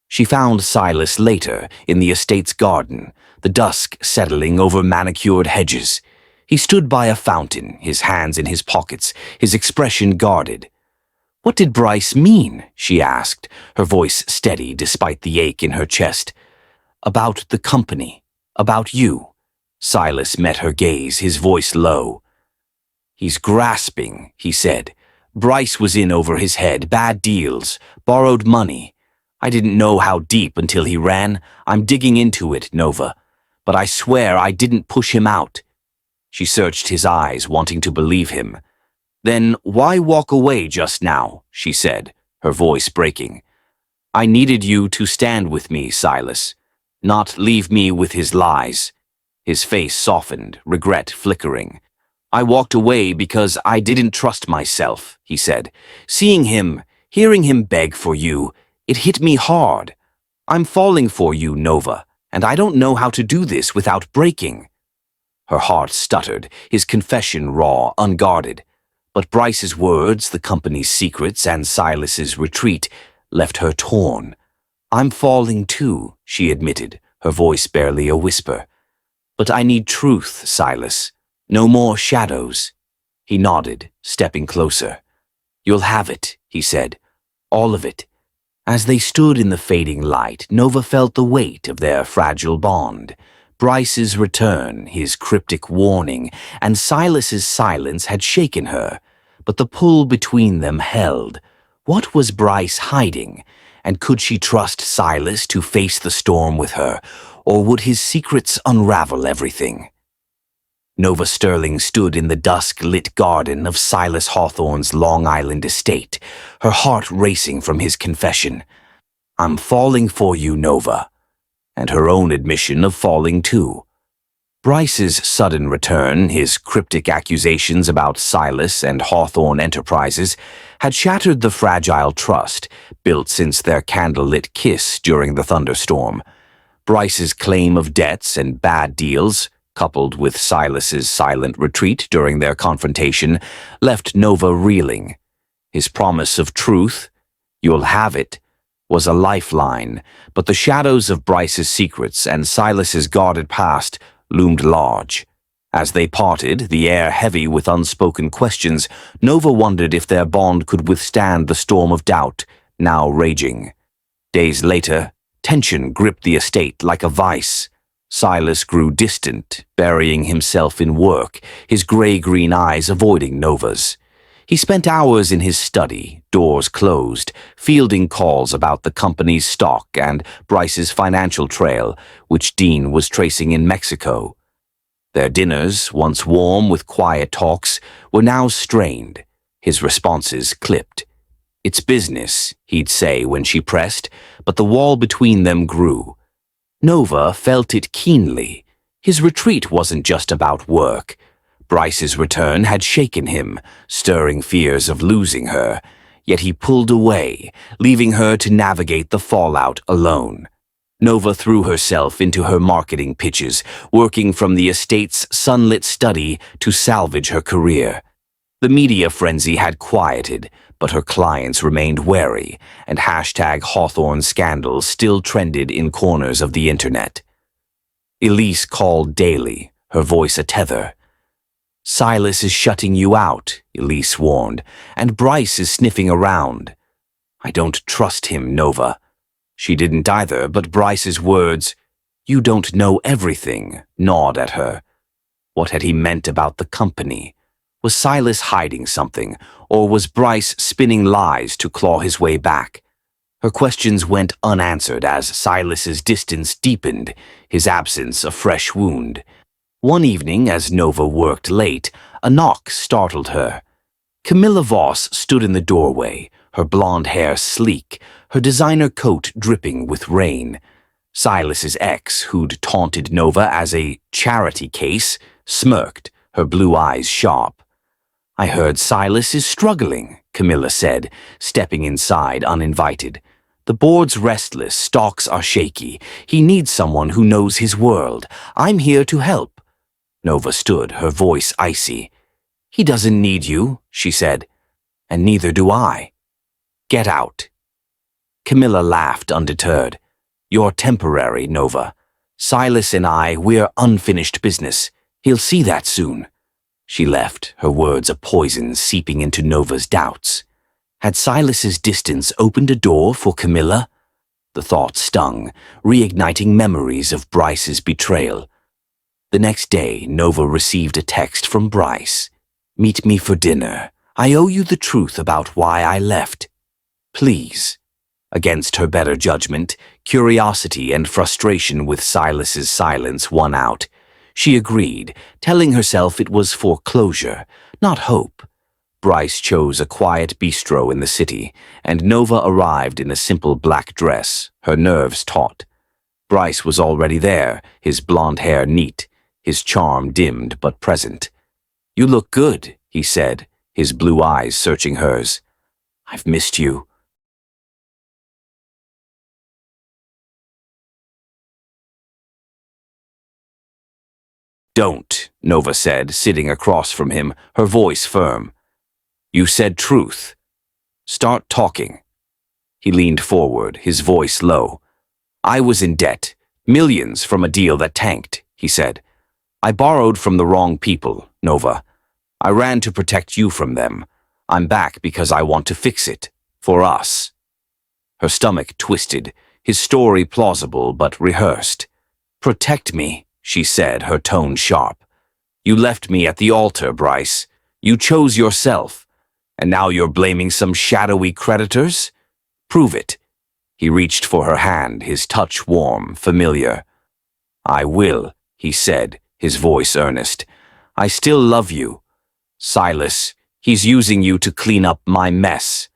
She found Silas later, in the estate's garden, the dusk settling over manicured hedges. He stood by a fountain, his hands in his pockets, his expression guarded. "What did Bryce mean?" she asked, her voice steady despite the ache in her chest. "About the company, about you." Silas met her gaze, his voice low. "He's grasping," he said. "Bryce was in over his head, bad deals, borrowed money. I didn't know how deep until he ran. I'm digging into it, Nova. But I swear I didn't push him out." She searched his eyes, wanting to believe him. "Then why walk away just now?" she said, her voice breaking. "I needed you to stand with me, Silas, not leave me with his lies." His face softened, regret flickering. "I walked away because I didn't trust myself," he said. "Seeing him, hearing him beg for you, it hit me hard. I'm falling for you, Nova, and I don't know how to do this without breaking." Her heart stuttered, his confession raw, unguarded. But Bryce's words, the company's secrets, and Silas's retreat left her torn. "I'm falling too," she admitted, her voice barely a whisper. "But I need truth, Silas. No more shadows." He nodded, stepping closer. "You'll have it," he said. "All of it." As they stood in the fading light, Nova felt the weight of their fragile bond. Bryce's return, his cryptic warning, and Silas's silence had shaken her, but the pull between them held. What was Bryce hiding? And could she trust Silas to face the storm with her, or would his secrets unravel everything? Nova Sterling stood in the dusk-lit garden of Silas Hawthorne's Long Island estate, her heart racing from his confession. "I'm falling for you, Nova," and her own admission of falling too. Bryce's sudden return, his cryptic accusations about Silas and Hawthorne Enterprises, had shattered the fragile trust built since their candlelit kiss during the thunderstorm. Bryce's claim of debts and bad deals, coupled with Silas's silent retreat during their confrontation, left Nova reeling. His promise of truth, "You'll have it," was a lifeline, but the shadows of Bryce's secrets and Silas's guarded past loomed large. As they parted, the air heavy with unspoken questions, Nova wondered if their bond could withstand the storm of doubt now raging. Days later, tension gripped the estate like a vice. Silas grew distant, burying himself in work, his gray-green eyes avoiding Nova's. He spent hours in his study, doors closed, fielding calls about the company's stock and Bryce's financial trail, which Dean was tracing in Mexico. Their dinners, once warm with quiet talks, were now strained, his responses clipped. "It's business," he'd say when she pressed, but the wall between them grew. Nova felt it keenly. His retreat wasn't just about work. Bryce's return had shaken him, stirring fears of losing her, yet he pulled away, leaving her to navigate the fallout alone. Nova threw herself into her marketing pitches, working from the estate's sunlit study to salvage her career. The media frenzy had quieted, but her clients remained wary, and #Hawthorne scandals still trended in corners of the internet. Elise called daily, her voice a tether. "Silas is shutting you out," Elise warned, "and Bryce is sniffing around." "I don't trust him, Nova." She didn't either, but Bryce's words, "You don't know everything," gnawed at her. What had he meant about the company? Was Silas hiding something, or was Bryce spinning lies to claw his way back? Her questions went unanswered as Silas's distance deepened, his absence a fresh wound. One evening, as Nova worked late, a knock startled her. Camilla Voss stood in the doorway, her blonde hair sleek, her designer coat dripping with rain. Silas's ex, who'd taunted Nova as a charity case, smirked, her blue eyes sharp. "I heard Silas is struggling," Camilla said, stepping inside uninvited. "The board's restless, stocks are shaky. He needs someone who knows his world. I'm here to help." Nova stood, her voice icy. "He doesn't need you," she said, "and neither do I. Get out." Camilla laughed undeterred. "You're temporary, Nova. Silas and we're unfinished business. He'll see that soon." She left, her words a poison seeping into Nova's doubts. Had Silas's distance opened a door for Camilla? The thought stung, reigniting memories of Bryce's betrayal. The next day, Nova received a text from Bryce. "Meet me for dinner. I owe you the truth about why I left. Please." Against her better judgment, curiosity and frustration with Silas's silence won out. She agreed, telling herself it was for closure, not hope. Bryce chose a quiet bistro in the city, and Nova arrived in a simple black dress, her nerves taut. Bryce was already there, his blonde hair neat, his charm dimmed but present. "You look good," he said, his blue eyes searching hers. "I've missed you." "Don't," Nova said, sitting across from him, her voice firm. "You said truth. Start talking." He leaned forward, his voice low. "I was in debt, millions from a deal that tanked," he said. "I borrowed from the wrong people, Nova. I ran to protect you from them. I'm back because I want to fix it. For us." Her stomach twisted, his story plausible but rehearsed. "Protect me," she said, her tone sharp. "You left me at the altar, Bryce. You chose yourself. And now you're blaming some shadowy creditors? Prove it." He reached for her hand, his touch warm, familiar. "I will," he said, his voice earnest. I still love you. Silas, he's using you to clean up my mess.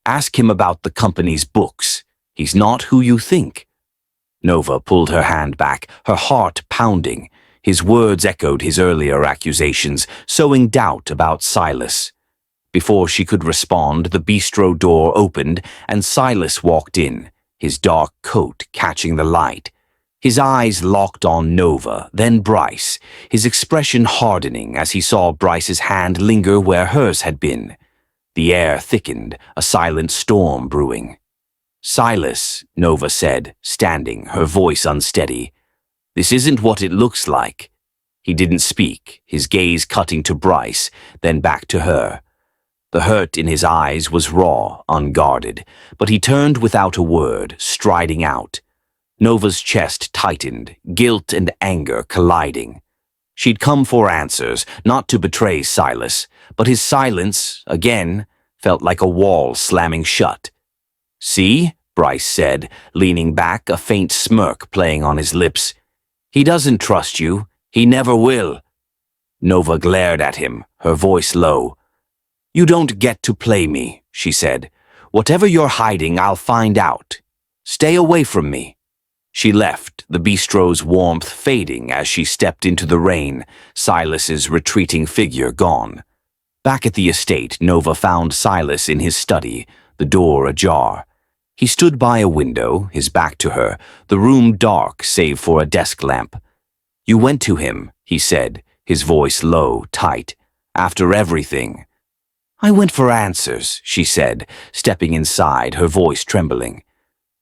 Ask him about the company's books. He's not who you think." Nova pulled her hand back, her heart pounding. His words echoed his earlier accusations, sowing doubt about Silas. Before she could respond, the bistro door opened and Silas walked in, his dark coat catching the light. His eyes locked on Nova, then Bryce, his expression hardening as he saw Bryce's hand linger where hers had been. The air thickened, a silent storm brewing. "Silas," Nova said, standing, her voice unsteady. "This isn't what it looks like." He didn't speak, his gaze cutting to Bryce, then back to her. The hurt in his eyes was raw, unguarded, but he turned without a word, striding out. Nova's chest tightened, guilt and anger colliding. She'd come for answers, not to betray Silas, but his silence, again, felt like a wall slamming shut. "See?" Bryce said, leaning back, a faint smirk playing on his lips. "He doesn't trust you. He never will." Nova glared at him, her voice low. "You don't get to play me," she said. "Whatever you're hiding, I'll find out. Stay away from me." She left, the bistro's warmth fading as she stepped into the rain, Silas's retreating figure gone. Back at the estate, Nova found Silas in his study, the door ajar. He stood by a window, his back to her, the room dark save for a desk lamp. "You went to him," he said, his voice low, tight. "After everything." "I went for answers," she said, stepping inside, her voice trembling.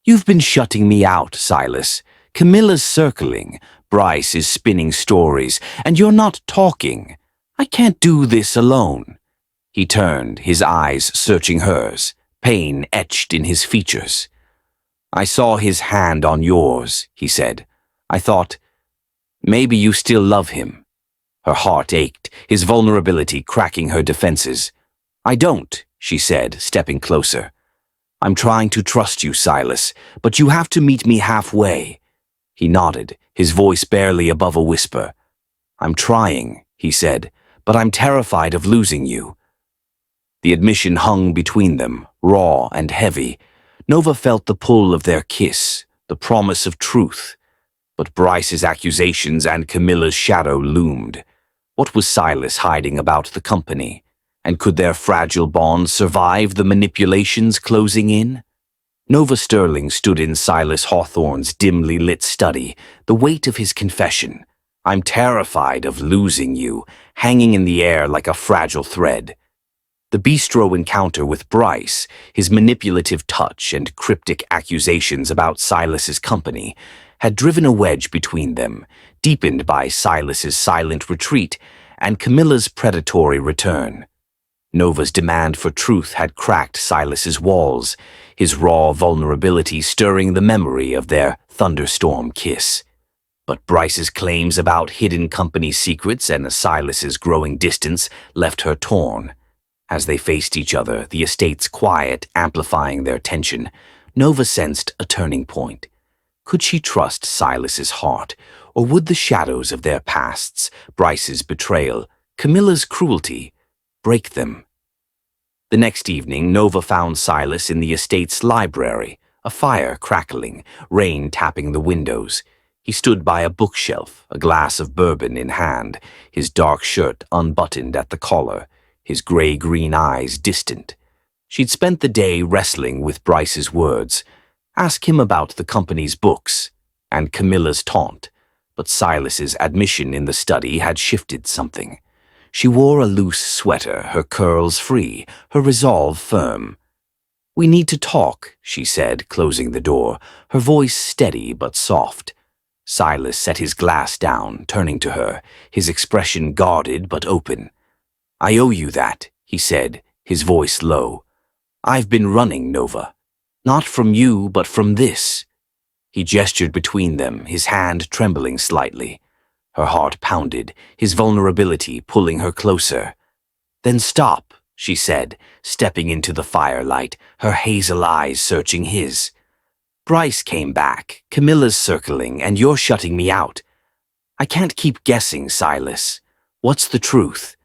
"You've been shutting me out, Silas. Camilla's circling, Bryce is spinning stories, and you're not talking. I can't do this alone." He turned, his eyes searching hers, pain etched in his features. "I saw his hand on yours," he said. "I thought, maybe you still love him." Her heart ached, his vulnerability cracking her defenses. "I don't," she said, stepping closer. "I'm trying to trust you, Silas, but you have to meet me halfway." He nodded, his voice barely above a whisper. "I'm trying," he said, "but I'm terrified of losing you." The admission hung between them, raw and heavy. Nova felt the pull of their kiss, the promise of truth. But Bryce's accusations and Camilla's shadow loomed. What was Silas hiding about the company? And could their fragile bond survive the manipulations closing in? Nova Sterling stood in Silas Hawthorne's dimly lit study, the weight of his confession. "I'm terrified of losing you," hanging in the air like a fragile thread. The bistro encounter with Bryce, his manipulative touch and cryptic accusations about Silas's company, had driven a wedge between them, deepened by Silas's silent retreat and Camilla's predatory return. Nova's demand for truth had cracked Silas's walls, his raw vulnerability stirring the memory of their thunderstorm kiss. But Bryce's claims about hidden company secrets and Silas's growing distance left her torn. As they faced each other, the estate's quiet amplifying their tension, Nova sensed a turning point. Could she trust Silas's heart, or would the shadows of their pasts, Bryce's betrayal, Camilla's cruelty, break them? The next evening, Nova found Silas in the estate's library, a fire crackling, rain tapping the windows. He stood by a bookshelf, a glass of bourbon in hand, his dark shirt unbuttoned at the collar, his gray-green eyes distant. She'd spent the day wrestling with Bryce's words. Ask him about the company's books, and Camilla's taunt. But Silas's admission in the study had shifted something. She wore a loose sweater, her curls free, her resolve firm. "We need to talk," she said, closing the door, her voice steady but soft. Silas set his glass down, turning to her, his expression guarded but open. "I owe you that," he said, his voice low. "I've been running, Nova. Not from you, but from this." He gestured between them, his hand trembling slightly. Her heart pounded, his vulnerability pulling her closer. "Then stop," she said, stepping into the firelight, her hazel eyes searching his. "Bryce came back, Camilla's circling, and you're shutting me out. I can't keep guessing, Silas. What's the truth?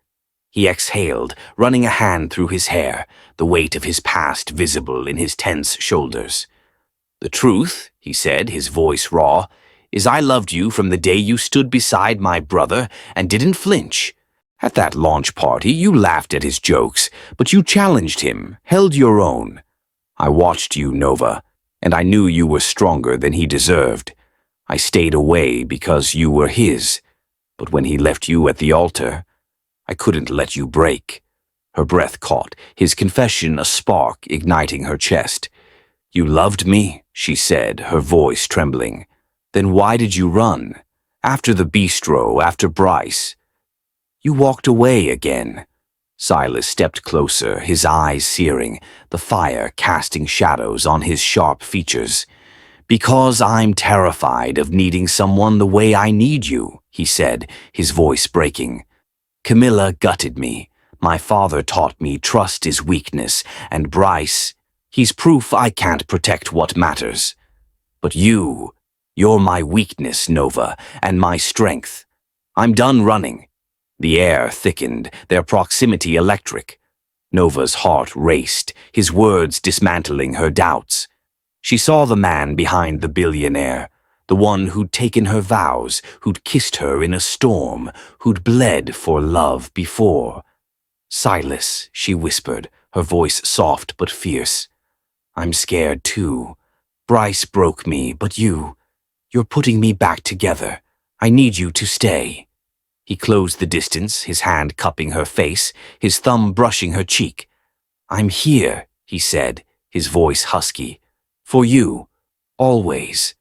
He exhaled, running a hand through his hair, the weight of his past visible in his tense shoulders. The truth, he said, his voice raw, is I loved you from the day you stood beside my brother and didn't flinch. At that launch party, you laughed at his jokes, but you challenged him, held your own. I watched you, Nova, and I knew you were stronger than he deserved. I stayed away because you were his, but when he left you at the altar, I couldn't let you break. Her breath caught, his confession a spark igniting her chest. You loved me, she said, her voice trembling. Then why did you run? After the bistro, after Bryce. You walked away again. Silas stepped closer, his eyes searing, the fire casting shadows on his sharp features. Because I'm terrified of needing someone the way I need you, he said, his voice breaking. Camilla gutted me. My father taught me trust is weakness, and Bryce, he's proof I can't protect what matters. But you're my weakness, Nova, and my strength. I'm done running. The air thickened, their proximity electric. Nova's heart raced, his words dismantling her doubts. She saw the man behind the billionaire, the one who'd taken her vows, who'd kissed her in a storm, who'd bled for love before. Silas, she whispered, her voice soft but fierce. I'm scared too. Bryce broke me, but you're putting me back together. I need you to stay. He closed the distance, his hand cupping her face, his thumb brushing her cheek. I'm here, he said, his voice husky. For you, always.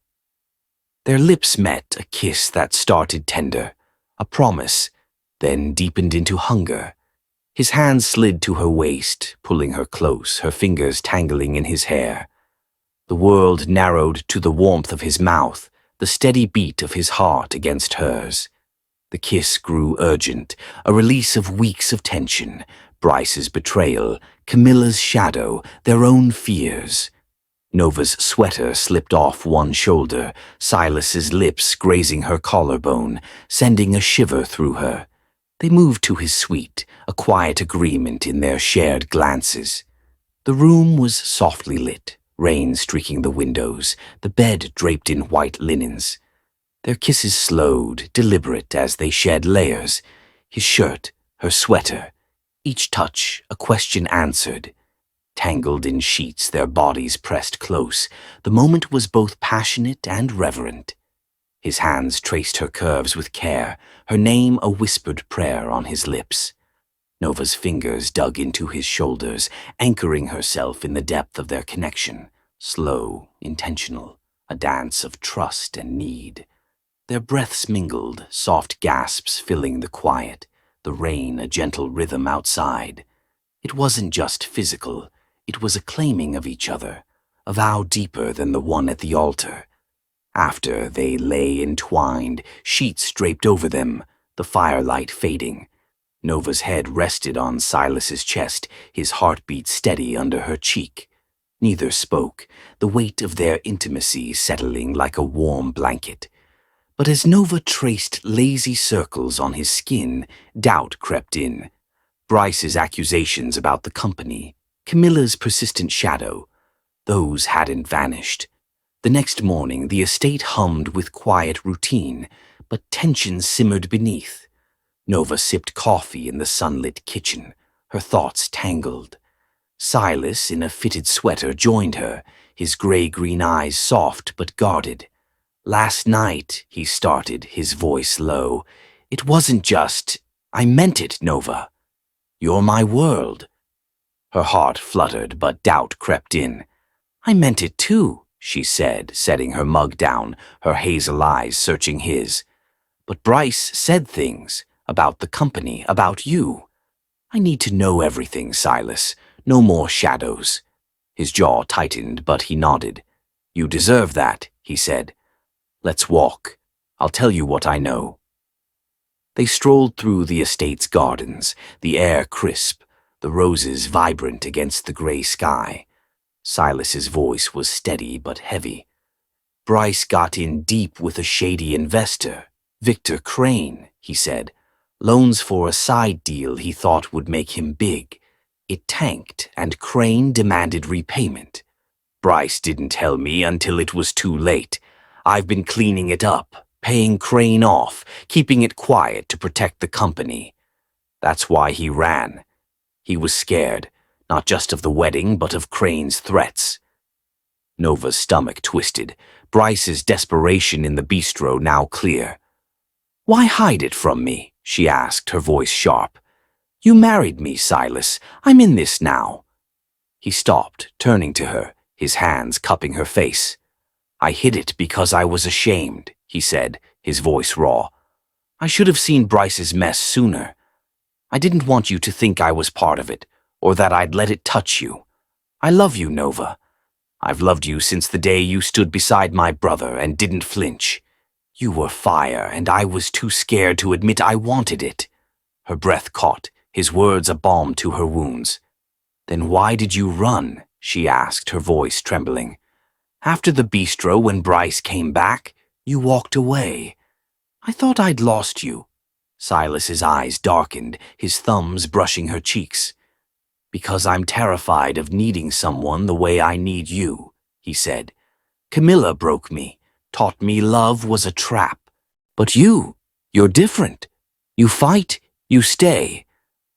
Their lips met, a kiss that started tender, a promise, then deepened into hunger. His hand slid to her waist, pulling her close, her fingers tangling in his hair. The world narrowed to the warmth of his mouth, the steady beat of his heart against hers. The kiss grew urgent, a release of weeks of tension, Bryce's betrayal, Camilla's shadow, their own fears. Nova's sweater slipped off one shoulder, Silas's lips grazing her collarbone, sending a shiver through her. They moved to his suite, a quiet agreement in their shared glances. The room was softly lit, rain streaking the windows, the bed draped in white linens. Their kisses slowed, deliberate as they shed layers. His shirt, her sweater, each touch a question answered. Tangled in sheets, their bodies pressed close, the moment was both passionate and reverent. His hands traced her curves with care, her name a whispered prayer on his lips. Nova's fingers dug into his shoulders, anchoring herself in the depth of their connection, slow, intentional, a dance of trust and need. Their breaths mingled, soft gasps filling the quiet, the rain a gentle rhythm outside. It wasn't just physical, it was a claiming of each other, a vow deeper than the one at the altar. After they lay entwined, sheets draped over them, the firelight fading. Nova's head rested on Silas's chest, his heartbeat steady under her cheek. Neither spoke, the weight of their intimacy settling like a warm blanket. But as Nova traced lazy circles on his skin, doubt crept in. Bryce's accusations about the company, Camilla's persistent shadow, those hadn't vanished. The next morning, the estate hummed with quiet routine, but tension simmered beneath. Nova sipped coffee in the sunlit kitchen, her thoughts tangled. Silas, in a fitted sweater, joined her, his gray-green eyes soft but guarded. Last night, he started, his voice low. It wasn't just, I meant it, Nova. You're my world. Her heart fluttered, but doubt crept in. I meant it too, she said, setting her mug down, her hazel eyes searching his. But Bryce said things about the company, about you. I need to know everything, Silas. No more shadows. His jaw tightened, but he nodded. You deserve that, he said. Let's walk. I'll tell you what I know. They strolled through the estate's gardens, the air crisp, the roses vibrant against the gray sky. Silas's voice was steady but heavy. Bryce got in deep with a shady investor, Victor Crane, he said. Loans for a side deal he thought would make him big. It tanked, and Crane demanded repayment. Bryce didn't tell me until it was too late. I've been cleaning it up, paying Crane off, keeping it quiet to protect the company. That's why he ran. He was scared, not just of the wedding, but of Crane's threats. Nova's stomach twisted, Bryce's desperation in the bistro now clear. "Why hide it from me?" she asked, her voice sharp. "You married me, Silas. I'm in this now." He stopped, turning to her, his hands cupping her face. "I hid it because I was ashamed," he said, his voice raw. "I should have seen Bryce's mess sooner. I didn't want you to think I was part of it, or that I'd let it touch you. I love you, Nova. I've loved you since the day you stood beside my brother and didn't flinch. You were fire, and I was too scared to admit I wanted it." Her breath caught, his words a balm to her wounds. "Then why did you run?" she asked, her voice trembling. "After the bistro, when Bryce came back, you walked away. I thought I'd lost you." Silas's eyes darkened, his thumbs brushing her cheeks. "Because I'm terrified of needing someone the way I need you," he said. "Camilla broke me, taught me love was a trap. But you're different. You fight, you stay.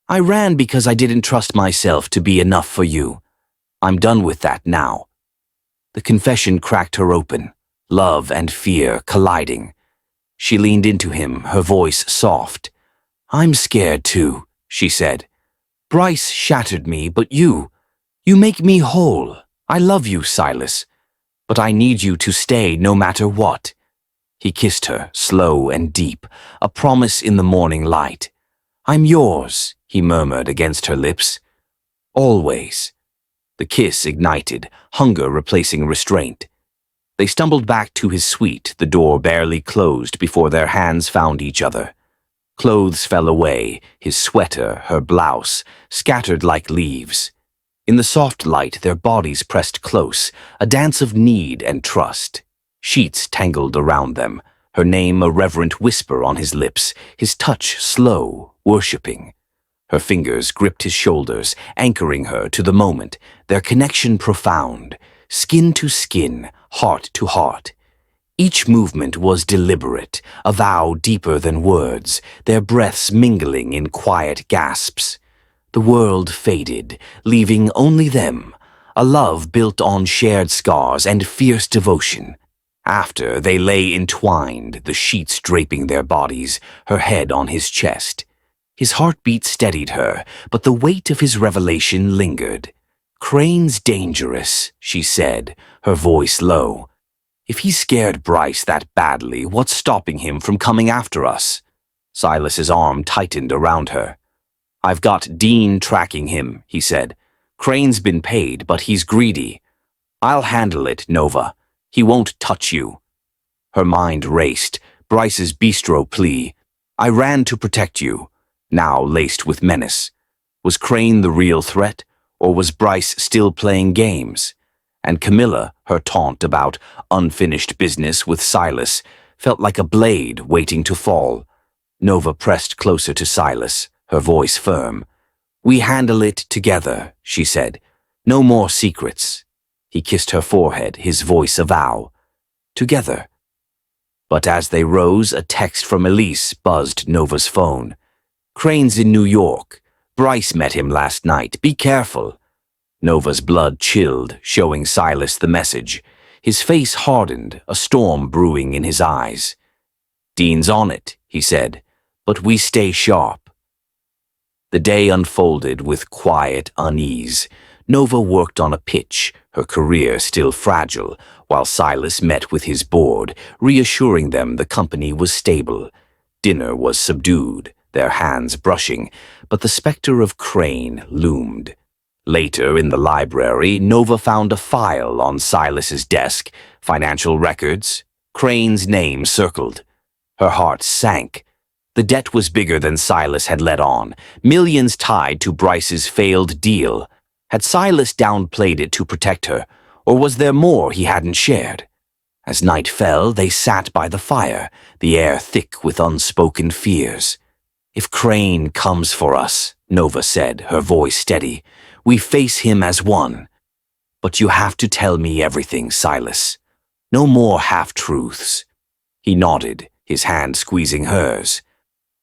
I ran because I didn't trust myself to be enough for you. I'm done with that now." The confession cracked her open, love and fear colliding. She leaned into him, her voice soft. "I'm scared too," she said. "Bryce shattered me, but you make me whole. I love you, Silas. But I need you to stay no matter what." He kissed her, slow and deep, a promise in the morning light. "I'm yours," he murmured against her lips. "Always." The kiss ignited, hunger replacing restraint. They stumbled back to his suite, the door barely closed before their hands found each other. Clothes fell away, his sweater, her blouse, scattered like leaves. In the soft light, their bodies pressed close, a dance of need and trust. Sheets tangled around them, her name a reverent whisper on his lips, his touch slow, worshipping. Her fingers gripped his shoulders, anchoring her to the moment, their connection profound, skin to skin, heart to heart. Each movement was deliberate, a vow deeper than words, their breaths mingling in quiet gasps. The world faded, leaving only them, a love built on shared scars and fierce devotion. After, they lay entwined, the sheets draping their bodies, her head on his chest. His heartbeat steadied her, but the weight of his revelation lingered. "Crane's dangerous," she said, her voice low. "If he scared Bryce that badly, what's stopping him from coming after us?" Silas's arm tightened around her. "I've got Dean tracking him," he said. "Crane's been paid, but he's greedy. I'll handle it, Nova. He won't touch you." Her mind raced, Bryce's bistro plea. "I ran to protect you," now laced with menace. Was Crane the real threat, or was Bryce still playing games? And Camilla, her taunt about unfinished business with Silas, felt like a blade waiting to fall. Nova pressed closer to Silas, her voice firm. "We handle it together," she said. "No more secrets." He kissed her forehead, his voice a vow. "Together." But as they rose, a text from Elise buzzed Nova's phone. "Crane's in New York. Bryce met him last night. Be careful." Nova's blood chilled, showing Silas the message. His face hardened, a storm brewing in his eyes. "Dean's on it," he said, "but we stay sharp." The day unfolded with quiet unease. Nova worked on a pitch, her career still fragile, while Silas met with his board, reassuring them the company was stable. Dinner was subdued, their hands brushing, but the specter of Crane loomed. Later, in the library, Nova found a file on Silas's desk, financial records, Crane's name circled. Her heart sank. The debt was bigger than Silas had let on, millions tied to Bryce's failed deal. Had Silas downplayed it to protect her, or was there more he hadn't shared? As night fell, they sat by the fire, the air thick with unspoken fears. If Crane comes for us, Nova said, her voice steady, we face him as one. But you have to tell me everything, Silas. No more half-truths. He nodded, his hand squeezing hers.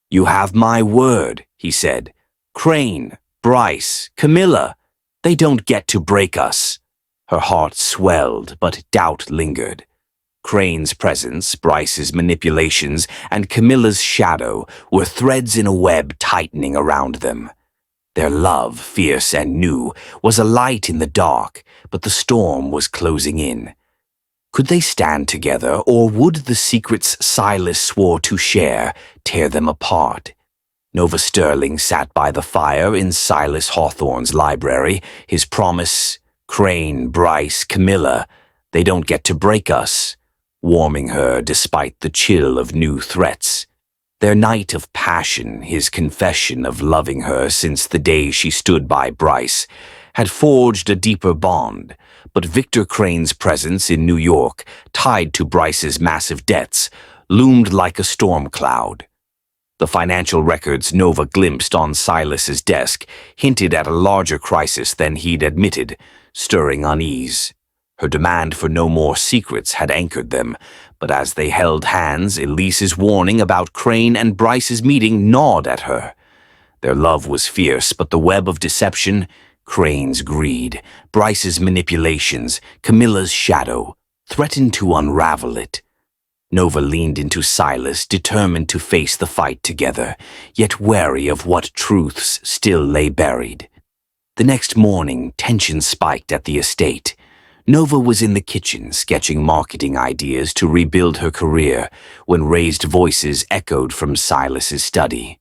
You have my word, he said. Crane, Bryce, Camilla, they don't get to break us. Her heart swelled, but doubt lingered. Crane's presence, Bryce's manipulations, and Camilla's shadow were threads in a web tightening around them. Their love, fierce and new, was a light in the dark, but the storm was closing in. Could they stand together, or would the secrets Silas swore to share tear them apart? Nova Sterling sat by the fire in Silas Hawthorne's library, his promise, Crane, Bryce, Camilla, they don't get to break us, warming her despite the chill of new threats. Their night of passion, his confession of loving her since the day she stood by Bryce, had forged a deeper bond, but Victor Crane's presence in New York, tied to Bryce's massive debts, loomed like a storm cloud. The financial records Nova glimpsed on Silas's desk hinted at a larger crisis than he'd admitted, stirring unease. Her demand for no more secrets had anchored them, but as they held hands, Elise's warning about Crane and Bryce's meeting gnawed at her. Their love was fierce, but the web of deception, Crane's greed, Bryce's manipulations, Camilla's shadow, threatened to unravel it. Nova leaned into Silas, determined to face the fight together, yet wary of what truths still lay buried. The next morning, tension spiked at the estate. Nova was in the kitchen, sketching marketing ideas to rebuild her career, when raised voices echoed from Silas's study.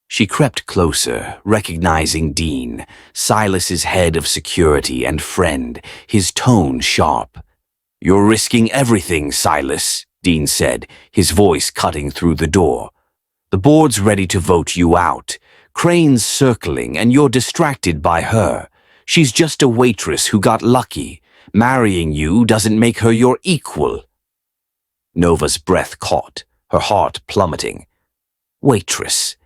She crept closer, recognizing Dean, Silas's head of security and friend, his tone sharp. "You're risking everything, Silas," Dean said, his voice cutting through the door. "The board's ready to vote you out. Crane's circling, and you're distracted by her. She's just a waitress who got lucky. Marrying you doesn't make her your equal." Nova's breath caught, her heart plummeting. Waitress.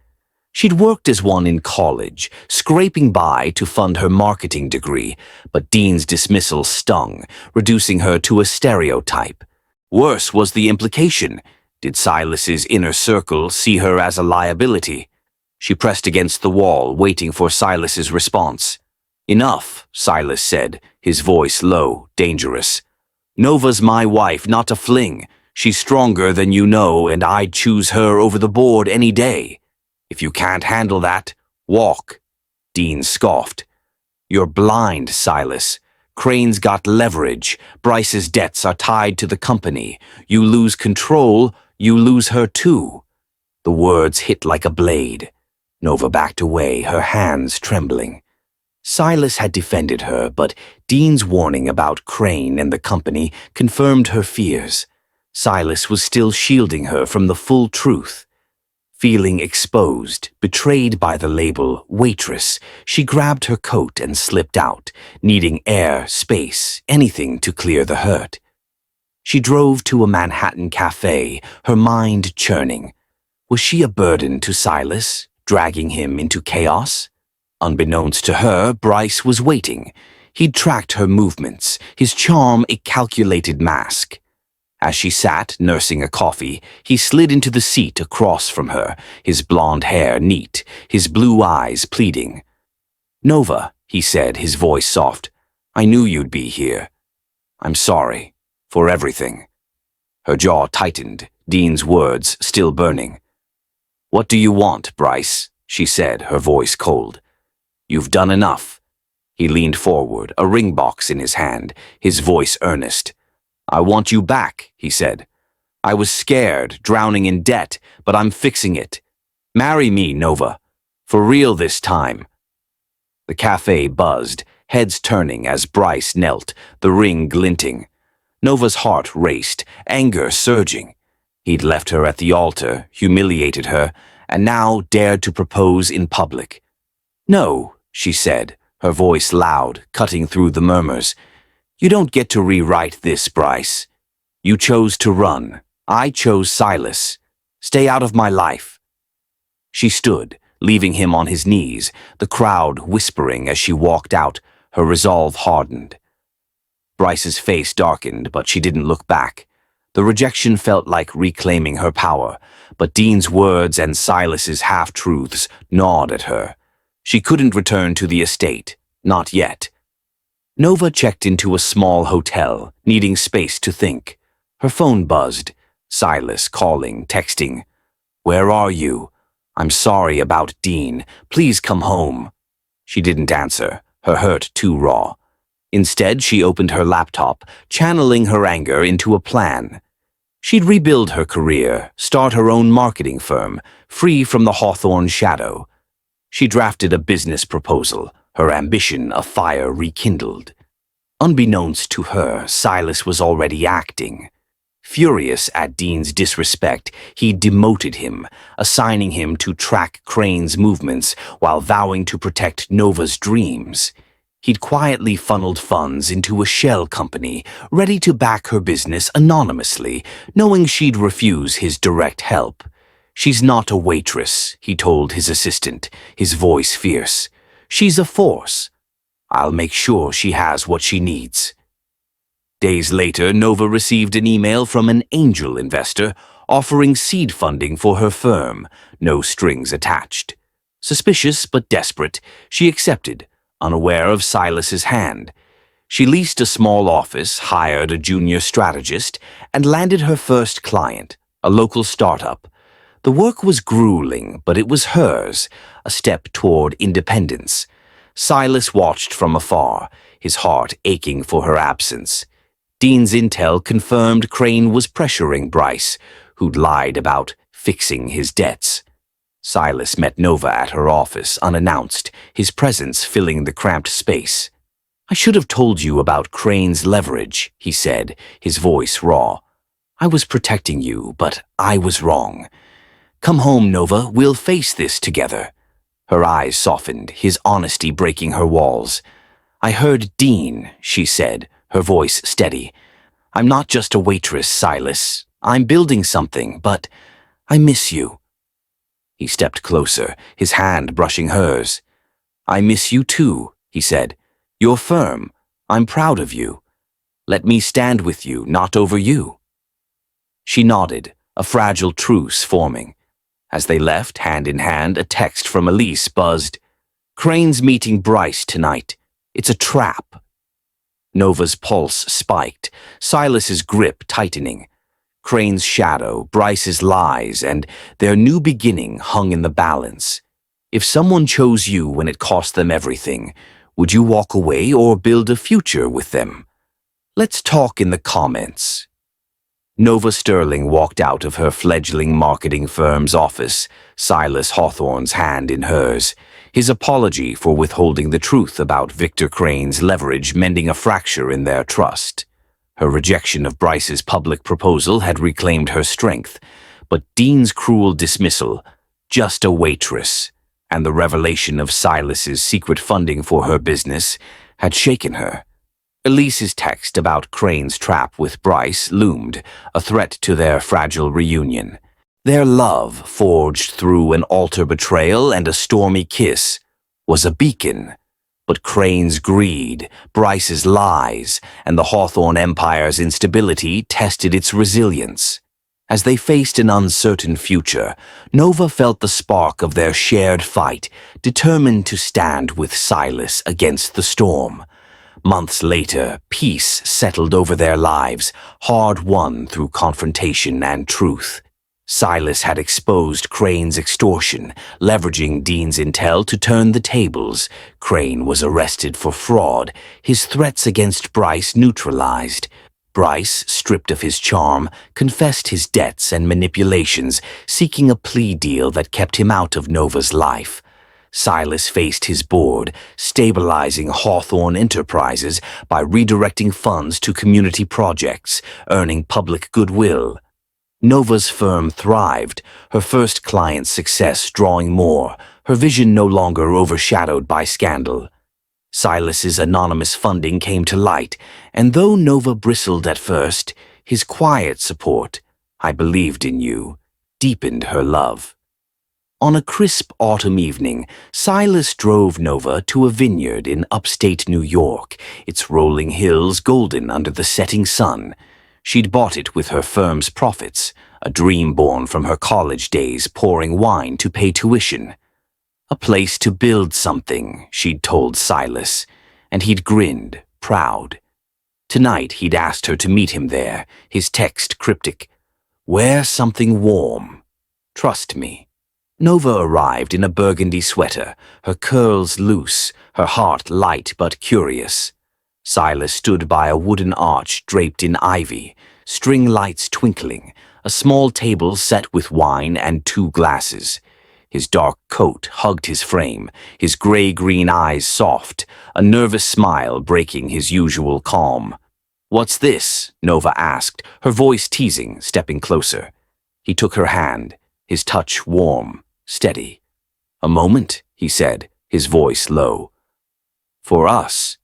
She'd worked as one in college, scraping by to fund her marketing degree, but Dean's dismissal stung, reducing her to a stereotype. Worse was the implication. Did Silas's inner circle see her as a liability? She pressed against the wall, waiting for Silas's response. "Enough," Silas said, his voice low, dangerous. "Nova's my wife, not a fling. She's stronger than you know, and I'd choose her over the board any day. If you can't handle that, walk." Dean scoffed. "You're blind, Silas. Crane's got leverage. Bryce's debts are tied to the company. You lose control, you lose her too." The words hit like a blade. Nova backed away, her hands trembling. Silas had defended her, but Dean's warning about Crane and the company confirmed her fears. Silas was still shielding her from the full truth. Feeling exposed, betrayed by the label waitress, she grabbed her coat and slipped out, needing air, space, anything to clear the hurt. She drove to a Manhattan cafe, her mind churning. Was she a burden to Silas, dragging him into chaos? Unbeknownst to her, Bryce was waiting. He'd tracked her movements, his charm a calculated mask. As she sat, nursing a coffee, he slid into the seat across from her, his blonde hair neat, his blue eyes pleading. "Nova," he said, his voice soft, "I knew you'd be here. I'm sorry. For everything." Her jaw tightened, Dean's words still burning. "What do you want, Bryce?" she said, her voice cold. "You've done enough." He leaned forward, a ring box in his hand, his voice earnest. "I want you back," he said. "I was scared, drowning in debt, but I'm fixing it. Marry me, Nova. For real this time." The cafe buzzed, heads turning as Bryce knelt, the ring glinting. Nova's heart raced, anger surging. He'd left her at the altar, humiliated her, and now dared to propose in public. "No," she said, her voice loud, cutting through the murmurs. "You don't get to rewrite this, Bryce. You chose to run. I chose Silas. Stay out of my life." She stood, leaving him on his knees, the crowd whispering as she walked out, her resolve hardened. Bryce's face darkened, but she didn't look back. The rejection felt like reclaiming her power, but Dean's words and Silas's half-truths gnawed at her. She couldn't return to the estate, not yet. Nova checked into a small hotel, needing space to think. Her phone buzzed. Silas calling, texting. "Where are you? I'm sorry about Dean. Please come home." She didn't answer, her hurt too raw. Instead, she opened her laptop, channeling her anger into a plan. She'd rebuild her career, start her own marketing firm, free from the Hawthorne shadow. She drafted a business proposal, her ambition a fire rekindled. Unbeknownst to her, Silas was already acting. Furious at Dean's disrespect, he demoted him, assigning him to track Crane's movements while vowing to protect Nova's dreams. He'd quietly funneled funds into a shell company, ready to back her business anonymously, knowing she'd refuse his direct help. "She's not a waitress," he told his assistant, his voice fierce. "She's a force. I'll make sure she has what she needs." Days later, Nova received an email from an angel investor offering seed funding for her firm, no strings attached. Suspicious but desperate, she accepted, unaware of Silas's hand. She leased a small office, hired a junior strategist, and landed her first client, a local startup. The work was grueling, but it was hers, a step toward independence. Silas watched from afar, his heart aching for her absence. Dean's intel confirmed Crane was pressuring Bryce, who'd lied about fixing his debts. Silas met Nova at her office, unannounced, his presence filling the cramped space. "I should have told you about Crane's leverage," he said, his voice raw. "I was protecting you, but I was wrong. Come home, Nova, we'll face this together." Her eyes softened, his honesty breaking her walls. "I heard Dean," she said, her voice steady. "I'm not just a waitress, Silas. I'm building something, but I miss you." He stepped closer, his hand brushing hers. "I miss you too," he said. "You're firm. I'm proud of you. Let me stand with you, not over you." She nodded, a fragile truce forming. As they left, hand in hand, a text from Elise buzzed. "Crane's meeting Bryce tonight. It's a trap." Nova's pulse spiked, Silas's grip tightening. Crane's shadow, Bryce's lies, and their new beginning hung in the balance. If someone chose you when it cost them everything, would you walk away or build a future with them? Let's talk in the comments. Nova Sterling walked out of her fledgling marketing firm's office, Silas Hawthorne's hand in hers, his apology for withholding the truth about Victor Crane's leverage mending a fracture in their trust. Her rejection of Bryce's public proposal had reclaimed her strength, but Dean's cruel dismissal, just a waitress, and the revelation of Silas's secret funding for her business had shaken her. Elise's text about Crane's trap with Bryce loomed, a threat to their fragile reunion. Their love, forged through an altar betrayal and a stormy kiss, was a beacon. But Crane's greed, Bryce's lies, and the Hawthorne Empire's instability tested its resilience. As they faced an uncertain future, Nova felt the spark of their shared fight, determined to stand with Silas against the storm. Months later, peace settled over their lives, hard-won through confrontation and truth. Silas had exposed Crane's extortion, leveraging Dean's intel to turn the tables. Crane was arrested for fraud, his threats against Bryce neutralized. Bryce, stripped of his charm, confessed his debts and manipulations, seeking a plea deal that kept him out of Nova's life. Silas faced his board, stabilizing Hawthorne Enterprises by redirecting funds to community projects, earning public goodwill. Nova's firm thrived, her first client's success drawing more, her vision no longer overshadowed by scandal. Silas's anonymous funding came to light, and though Nova bristled at first, his quiet support, "I believed in you," deepened her love. On a crisp autumn evening, Silas drove Nova to a vineyard in upstate New York, its rolling hills golden under the setting sun. She'd bought it with her firm's profits, a dream born from her college days pouring wine to pay tuition. A place to build something, she'd told Silas, and he'd grinned, proud. Tonight he'd asked her to meet him there, his text cryptic. Wear something warm. Trust me. Nova arrived in a burgundy sweater, her curls loose, her heart light but curious. Silas stood by a wooden arch draped in ivy, string lights twinkling, a small table set with wine and 2 glasses. His dark coat hugged his frame, his gray-green eyes soft, a nervous smile breaking his usual calm. "What's this?" Nova asked, her voice teasing, stepping closer. He took her hand, his touch warm, steady. "A moment," he said, his voice low. "For us."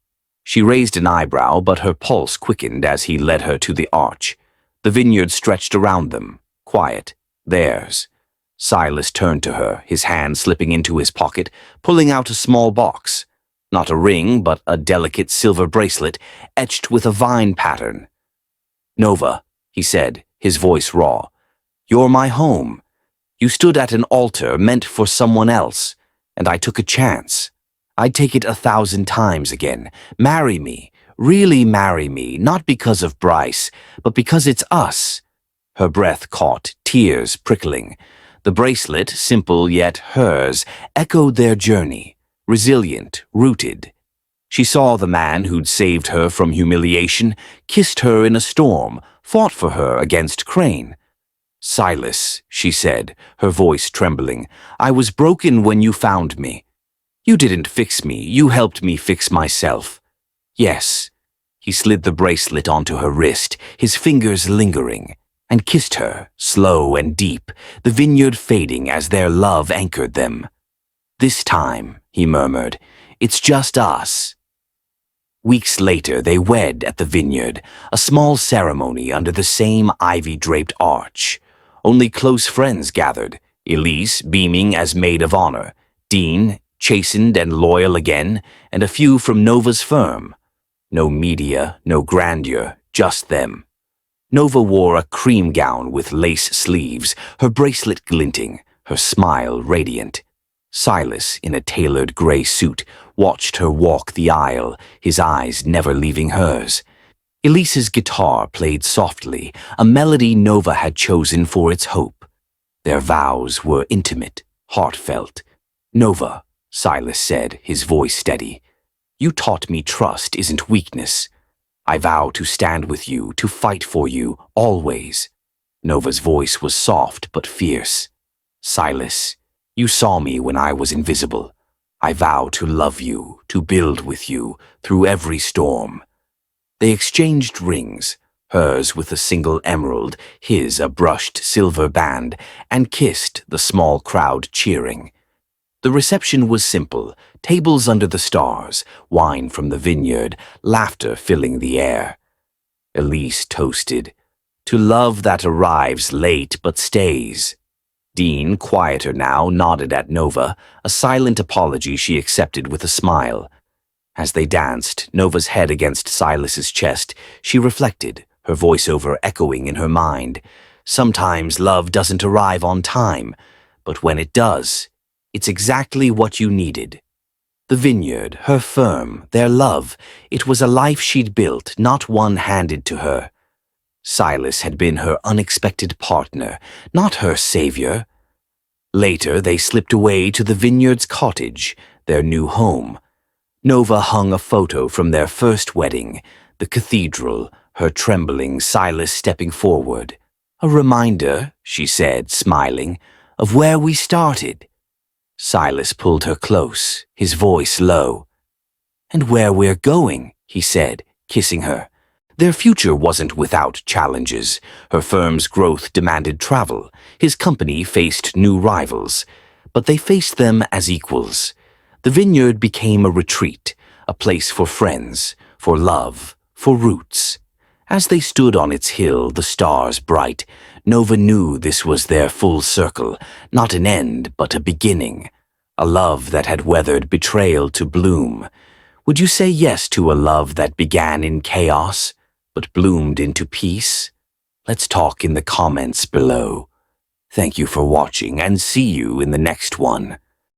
She raised an eyebrow, but her pulse quickened as he led her to the arch. The vineyard stretched around them, quiet, theirs. Silas turned to her, his hand slipping into his pocket, pulling out a small box. Not a ring, but a delicate silver bracelet, etched with a vine pattern. "Nova," he said, his voice raw, "you're my home. You stood at an altar meant for someone else, and I took a chance. I'd take it 1,000 times again. Marry me, really marry me, not because of Bryce, but because it's us." Her breath caught, tears prickling. The bracelet, simple yet hers, echoed their journey, resilient, rooted. She saw the man who'd saved her from humiliation, kissed her in a storm, fought for her against Crane. "Silas," she said, her voice trembling, "I was broken when you found me. You didn't fix me, you helped me fix myself." "Yes." He slid the bracelet onto her wrist, his fingers lingering, and kissed her, slow and deep, the vineyard fading as their love anchored them. "This time," he murmured, "it's just us." Weeks later they wed at the vineyard, a small ceremony under the same ivy-draped arch. Only close friends gathered, Elise beaming as maid of honor, Dean chastened and loyal again, and a few from Nova's firm. No media, no grandeur, just them. Nova wore a cream gown with lace sleeves, her bracelet glinting, her smile radiant. Silas, in a tailored gray suit, watched her walk the aisle, his eyes never leaving hers. Elise's guitar played softly, a melody Nova had chosen for its hope. Their vows were intimate, heartfelt. "Nova," Silas said, his voice steady, "you taught me trust isn't weakness. I vow to stand with you, to fight for you, always." Nova's voice was soft but fierce. "Silas, you saw me when I was invisible. I vow to love you, to build with you, through every storm." They exchanged rings, hers with a single emerald, his a brushed silver band, and kissed, the small crowd cheering. The reception was simple, tables under the stars, wine from the vineyard, laughter filling the air. Elise toasted, "To love that arrives late but stays." Dean, quieter now, nodded at Nova, a silent apology she accepted with a smile. As they danced, Nova's head against Silas's chest, she reflected, her voiceover echoing in her mind. Sometimes love doesn't arrive on time, but when it does, it's exactly what you needed. The vineyard, her firm, their love, it was a life she'd built, not one handed to her. Silas had been her unexpected partner, not her savior. Later, they slipped away to the vineyard's cottage, their new home. Nova hung a photo from their first wedding, the cathedral, her trembling, Silas stepping forward. "A reminder," she said, smiling, "of where we started." Silas pulled her close, his voice low. "And where we're going," he said, kissing her. Their future wasn't without challenges. Her firm's growth demanded travel. His company faced new rivals. But they faced them as equals. The vineyard became a retreat, a place for friends, for love, for roots. As they stood on its hill, the stars bright, Nova knew this was their full circle, not an end, but a beginning. A love that had weathered betrayal to bloom. Would you say yes to a love that began in chaos, but bloomed into peace? Let's talk in the comments below. Thank you for watching, and see you in the next one.